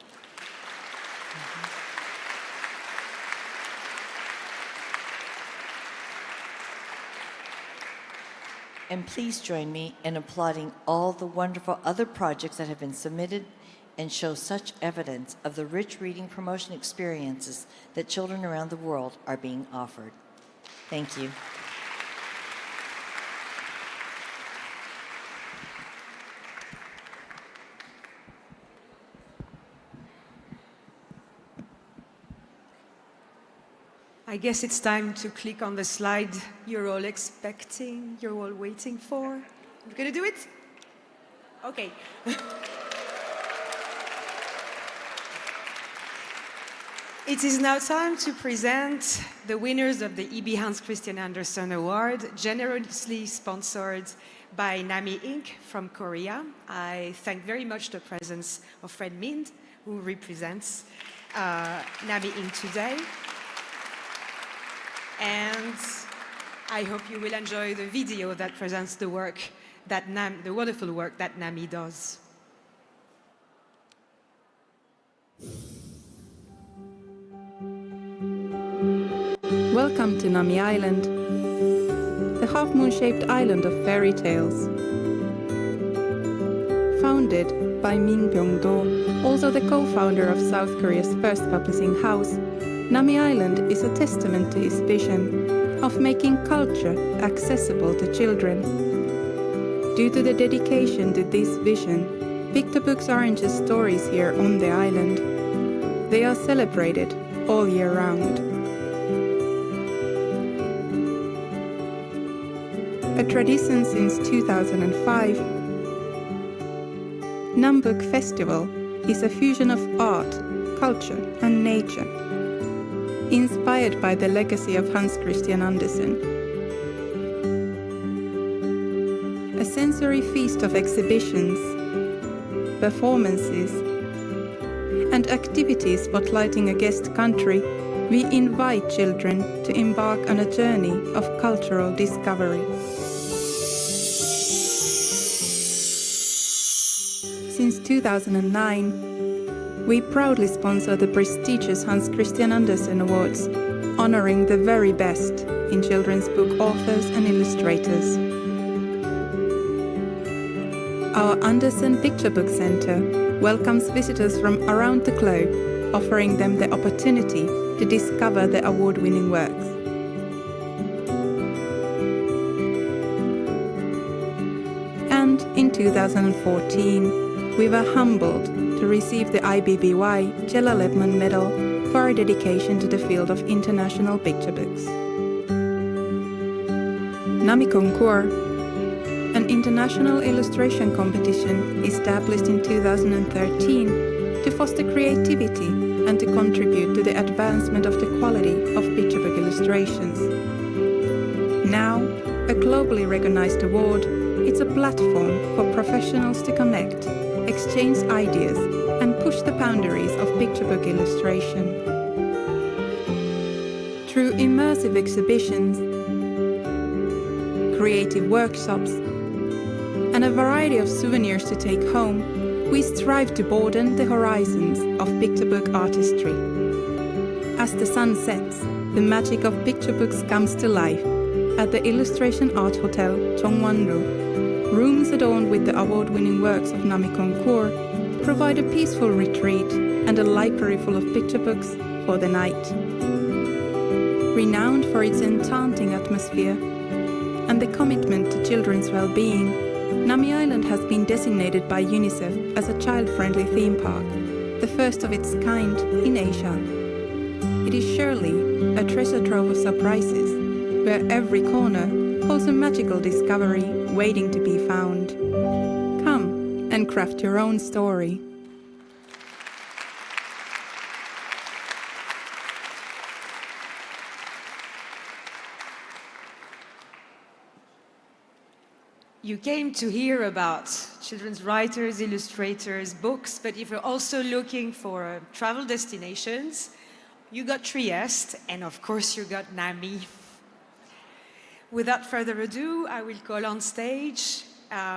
And please join me in applauding all the wonderful other projects that have been submitted and show such evidence of the rich reading promotion experiences that children around the world are being offered. Thank you. I guess it's time to click on the slide you're all expecting, you're all waiting for. You're gonna do it? Okay. It is now time to present the winners of the IBBY Hans Christian Andersen Award, generously sponsored by NAMI Inc. from Korea. I thank very much the presence of Fred Mind, who represents NAMI Inc. today. And I hope you will enjoy the video that presents the work that the wonderful work that NAMI does. Welcome to Nami Island, the half-moon-shaped island of fairy tales. Founded by Min Byung-do, also the co-founder of South Korea's first publishing house, Nami Island is a testament to his vision of making culture accessible to children. Due to the dedication to this vision, Pictobooks arranges stories here on the island. They are celebrated all year round. A tradition since 2005, Nambook Festival is a fusion of art, culture and nature, inspired by the legacy of Hans Christian Andersen. A sensory feast of exhibitions, performances, and activities spotlighting a guest country, we invite children to embark on a journey of cultural discovery. Since 2009, we proudly sponsor the prestigious Hans Christian Andersen Awards, honoring the very best in children's book authors and illustrators. Our Andersen Picture Book Center welcomes visitors from around the globe, offering them the opportunity to discover the award-winning works. And in 2014, we were humbled to receive the IBBY Jella Lebman Medal for our dedication to the field of international picture books. Nami Concours, an international illustration competition established in 2013 to foster creativity and to contribute to the advancement of the quality of picture book illustrations. Now, a globally recognized award, it's a platform for professionals to connect, exchange ideas, and push the boundaries of picture book illustration. Through immersive exhibitions, creative workshops, and a variety of souvenirs to take home, we strive to broaden the horizons of picture book artistry. As the sun sets, the magic of picture books comes to life at the Illustration Art Hotel Chongwon-ru. Rooms adorned with the award-winning works of Nami Concours provide a peaceful retreat and a library full of picture books for the night. Renowned for its enchanting atmosphere and the commitment to children's well-being, Nami Island has been designated by UNICEF as a child-friendly theme park, the first of its kind in Asia. It is surely a treasure trove of surprises, where every corner holds a magical discovery waiting to be found. Come and craft your own story. You came to hear about children's writers, illustrators, books, but if you're also looking for travel destinations, you got Trieste, and of course you got Nami. Without further ado, I will call on stage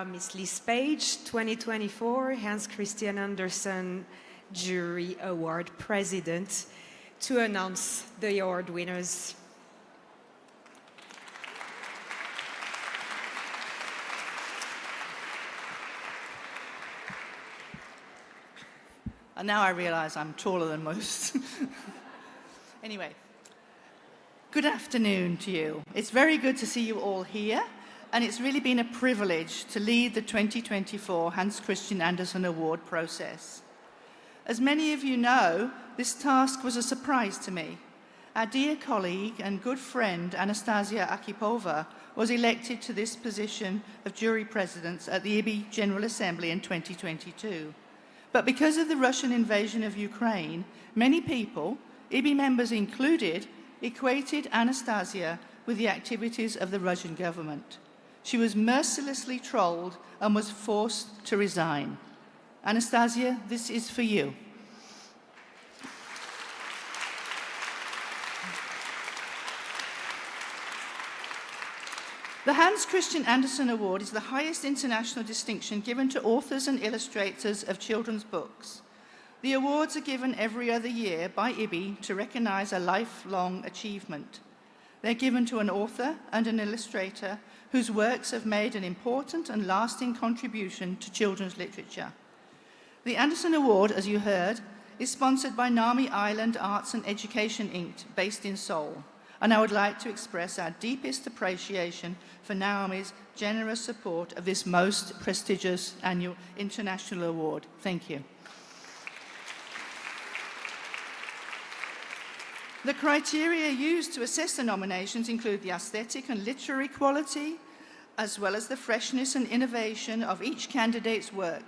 Miss Liz Page, 2024 Hans Christian Andersen Jury Award President, to announce the award winners. And now I realize I'm taller than most. Anyway, good afternoon to you. It's very good to see you all here, and it's really been a privilege to lead the 2024 Hans Christian Andersen Award process. As many of you know, this task was a surprise to me. Our dear colleague and good friend Anastasia Akipova was elected to this position of jury president at the IBBY General Assembly in 2022. But because of the Russian invasion of Ukraine, many people, IBBY members included, equated Anastasia with the activities of the Russian government. She was mercilessly trolled and was forced to resign. Anastasia, this is for you. The Hans Christian Andersen Award is the highest international distinction given to authors and illustrators of children's books. The awards are given every other year by IBBY to recognize a lifelong achievement. They're given to an author and an illustrator whose works have made an important and lasting contribution to children's literature. The Andersen Award, as you heard, is sponsored by Nami Island Arts and Education Inc., based in Seoul. And I would like to express our deepest appreciation for Naomi's generous support of this most prestigious annual international award. Thank you. The criteria used to assess the nominations include the aesthetic and literary quality, as well as the freshness and innovation of each candidate's work,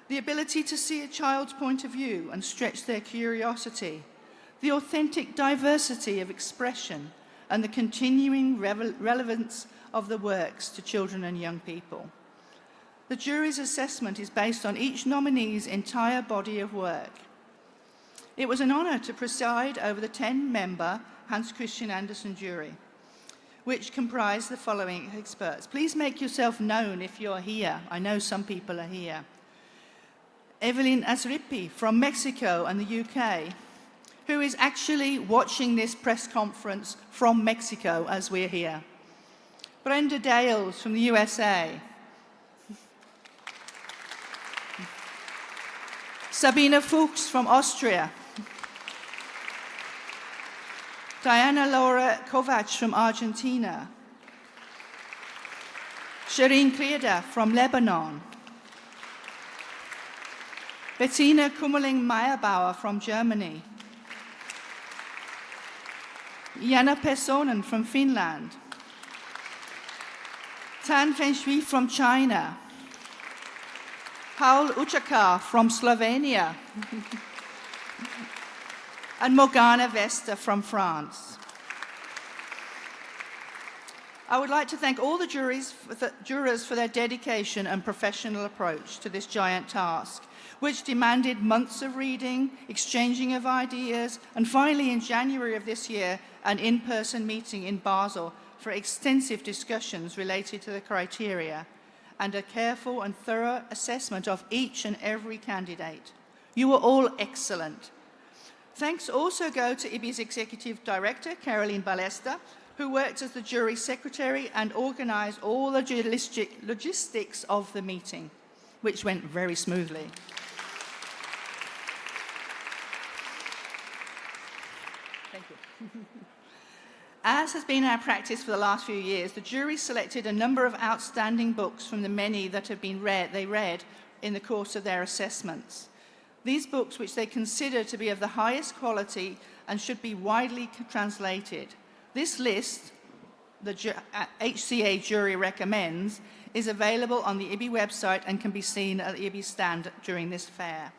the ability to see a child's point of view and stretch their curiosity, the authentic diversity of expression, and the continuing relevance of the works to children and young people. The jury's assessment is based on each nominee's entire body of work. It was an honor to preside over the 10-member Hans Christian Andersen jury, which comprised the following experts. Please make yourself known if you're here. I know some people are here. Evelyn Azripi from Mexico and the UK, who is actually watching this press conference from Mexico as we're here. Brenda Dales from the USA. Sabina Fuchs from Austria. Diana Laura Kovac from Argentina. Shireen Krieda from Lebanon. Bettina Kummerling-Meyerbauer from Germany. Jana Personen from Finland. Tan Feng-Shui from China. Paul Uchakar from Slovenia. And Morgana Vesta from France. I would like to thank all the jurors for their dedication and professional approach to this giant task, which demanded months of reading, exchanging of ideas, and finally in January of this year, an in-person meeting in Basel for extensive discussions related to the criteria and a careful and thorough assessment of each and every candidate. You were all excellent. Thanks also go to IBBY's Executive Director, Caroline Ballester, who worked as the jury secretary and organized all the logistics of the meeting, which went very smoothly. Thank you. As has been our practice for the last few years, the jury selected a number of outstanding books from the many that have been read in the course of their assessments. These books, which they consider to be of the highest quality and should be widely translated. This list, the HCA jury recommends, is available on the IBBY website and can be seen at the IBBY stand during this fair.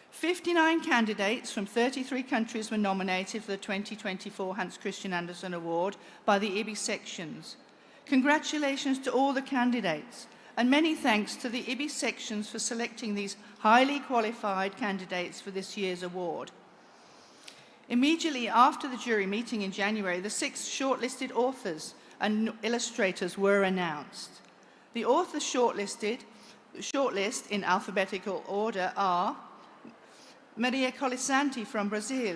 59 candidates from 33 countries were nominated for the 2024 Hans Christian Andersen Award by the IBBY sections. Congratulations to all the candidates, and many thanks to the IBBY sections for selecting these highly qualified candidates for this year's award. Immediately after the jury meeting in January, the 6 shortlisted authors and illustrators were announced. The authors shortlist in alphabetical order are Maria Colisanti from Brazil,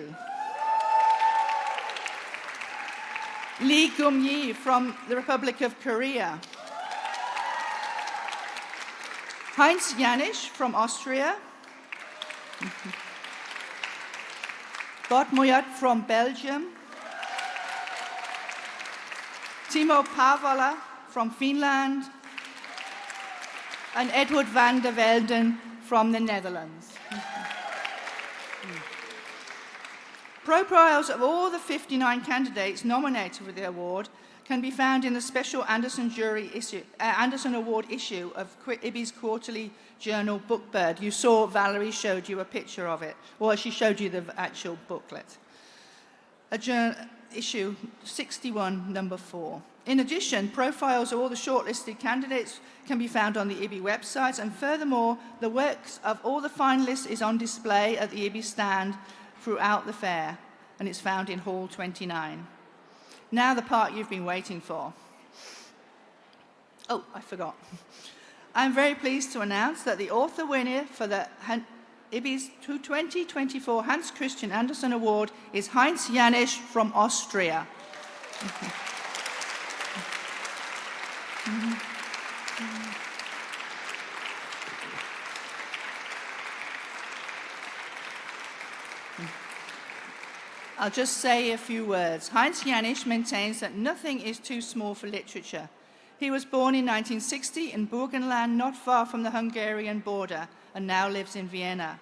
Lee Gum-yi from the Republic of Korea, Heinz Janisch from Austria, Bart Moyat from Belgium, Timo Paavola from Finland, and Edward van der Velden from the Netherlands. Profiles of all the 59 candidates nominated for the award can be found in the special Andersen Award issue of IBBY's quarterly journal Bookbird. You saw Valerie showed you a picture of it, or she showed you the actual booklet. Issue 61, number 4. In addition, profiles of all the shortlisted candidates can be found on the IBBY website, and furthermore, the works of all the finalists is on display at the IBBY stand throughout the fair, and it's found in Hall 29. Now the part you've been waiting for. Oh, I forgot. I'm very pleased to announce that the author winner for the IBBY's 2024 Hans Christian Andersen Award is Heinz Janisch from Austria. I'll just say a few words. Heinz Janisch maintains that nothing is too small for literature. He was born in 1960 in Burgenland, not far from the Hungarian border, and now lives in Vienna.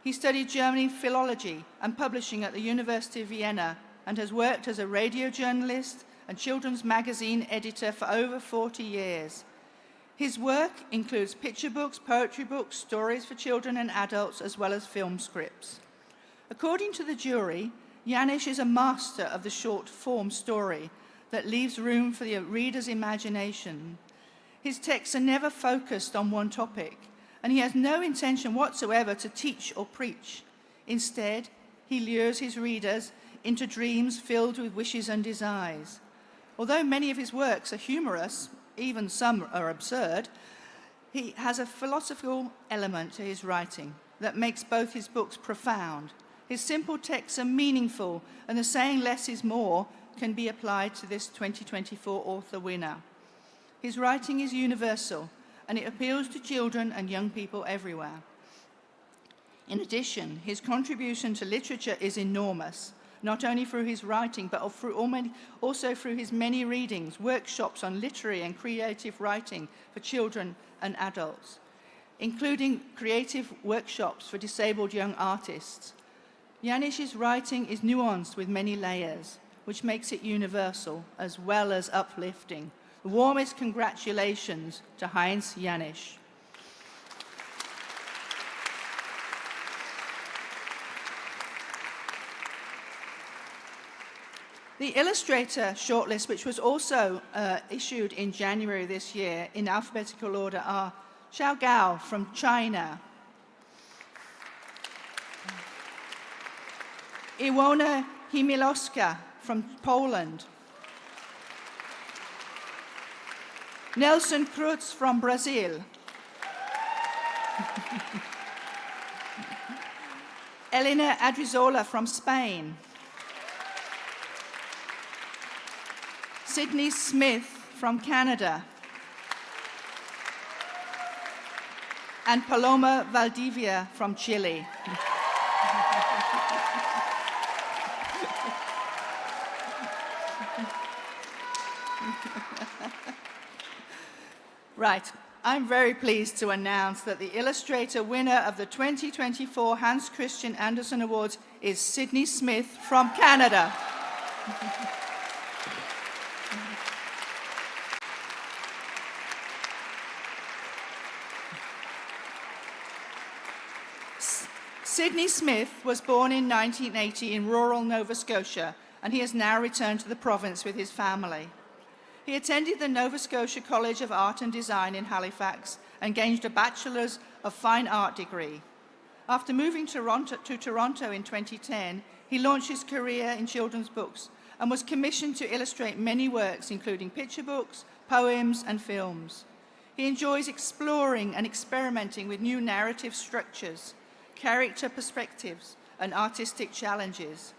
He studied German philology and publishing at the University of Vienna and has worked as a radio journalist and children's magazine editor for over 40 years. His work includes picture books, poetry books, stories for children and adults, as well as film scripts. According to the jury, János is a master of the short-form story that leaves room for the reader's imagination. His texts are never focused on one topic, and he has no intention whatsoever to teach or preach. Instead, he lures his readers into dreams filled with wishes and desires. Although many of his works are humorous, even some are absurd, he has a philosophical element to his writing that makes both his books profound. His simple texts are meaningful, and the saying less is more can be applied to this 2024 author winner. His writing is universal, and it appeals to children and young people everywhere. In addition, his contribution to literature is enormous, not only through his writing, but also through his many readings, workshops on literary and creative writing for children and adults, including creative workshops for disabled young artists. János's writing is nuanced with many layers, which makes it universal as well as uplifting. The warmest congratulations to Hans János. The illustrator shortlist, which was also issued in January this year in alphabetical order, are Xiao Gao from China, Iwona Himilowska from Poland, Nelson Cruz from Brazil, Elena Adrizola from Spain, Sydney Smith from Canada, and Paloma Valdivia from Chile. Right, I'm very pleased to announce that the illustrator winner of the 2024 Hans Christian Andersen Awards is Sydney Smith from Canada. Sydney Smith was born in 1980 in rural Nova Scotia, and he has now returned to the province with his family. He attended the Nova Scotia College of Art and Design in Halifax and gained a Bachelor's of Fine Art degree. After moving to Toronto in 2010, he launched his career in children's books and was commissioned to illustrate many works, including picture books, poems, and films. He enjoys exploring and experimenting with new narrative structures, character perspectives, and artistic challenges.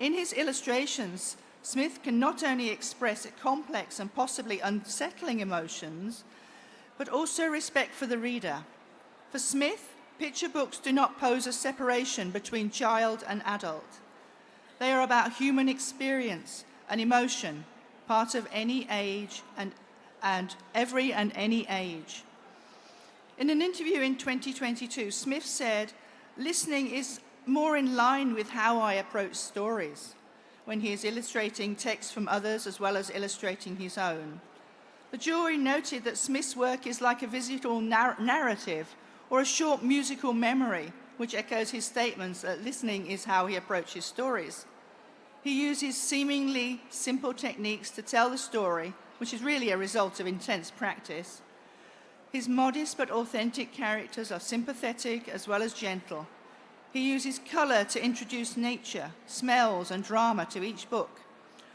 In his illustrations, Smith can not only express complex and possibly unsettling emotions, but also respect for the reader. For Smith, picture books do not pose a separation between child and adult. They are about human experience and emotion, part of any age and every and any age. In an interview in 2022, Smith said, "Listening is more in line with how I approach stories," when he is illustrating text from others as well as illustrating his own. The jury noted that Smith's work is like a visual narrative or a short musical memory, which echoes his statements that listening is how he approaches stories. He uses seemingly simple techniques to tell the story, which is really a result of intense practice. His modest but authentic characters are sympathetic as well as gentle. He uses color to introduce nature, smells, and drama to each book.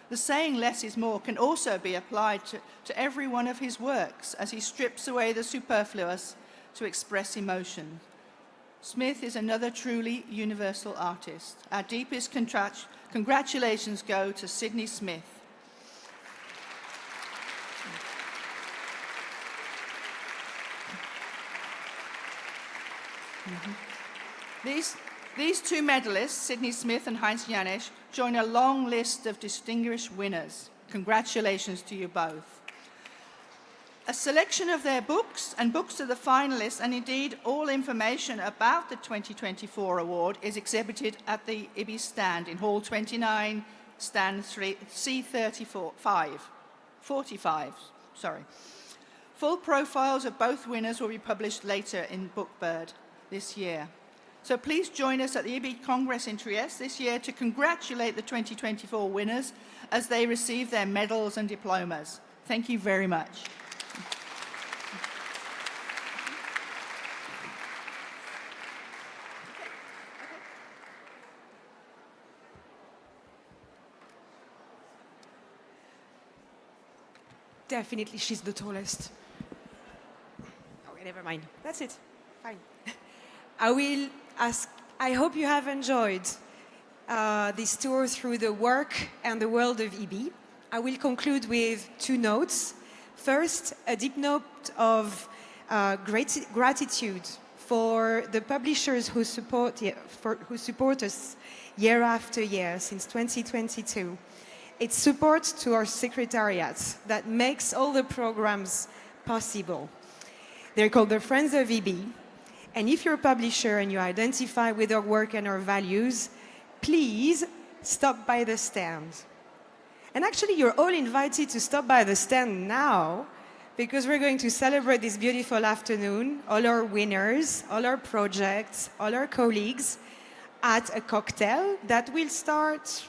The saying less is more can also be applied to every one of his works as he strips away the superfluous to express emotion. Smith is another truly universal artist. Our deepest congratulations go to Sydney Smith. These two medalists, Sydney Smith and Hans János, join a long list of distinguished winners. Congratulations to you both. A selection of their books and books of the finalists, and indeed all information about the 2024 award, is exhibited at the IBBY stand in Hall 29, stand C45. Full profiles of both winners will be published later in Bookbird this year. So please join us at the IBBY Congress in Trieste this year to congratulate the 2024 winners as they receive their medals and diplomas. Thank you very much. Definitely, she's the tallest. Okay, never mind. That's it. Fine. I hope you have enjoyed this tour through the work and the world of IBBY. I will conclude with 2 notes. First, a deep note of gratitude for the publishers who support us year after year since 2022. It's support to our secretariat that makes all the programs possible. They're called the Friends of IBBY. And if you're a publisher and you identify with our work and our values, please stop by the stand. And actually, you're all invited to stop by the stand now, because we're going to celebrate this beautiful afternoon, all our winners, all our projects, all our colleagues, at a cocktail that will start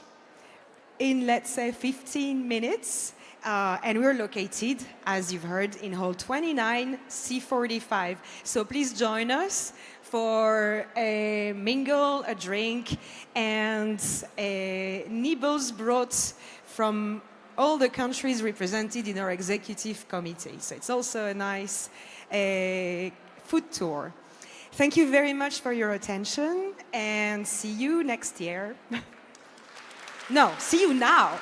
in, let's say, 15 minutes. And we're located, as you've heard, in Hall 29, C45. So please join us for a mingle, a drink, and nibbles brought from all the countries represented in our executive committee. So it's also a nice food tour. Thank you very much for your attention, and see you next year. No, see you now.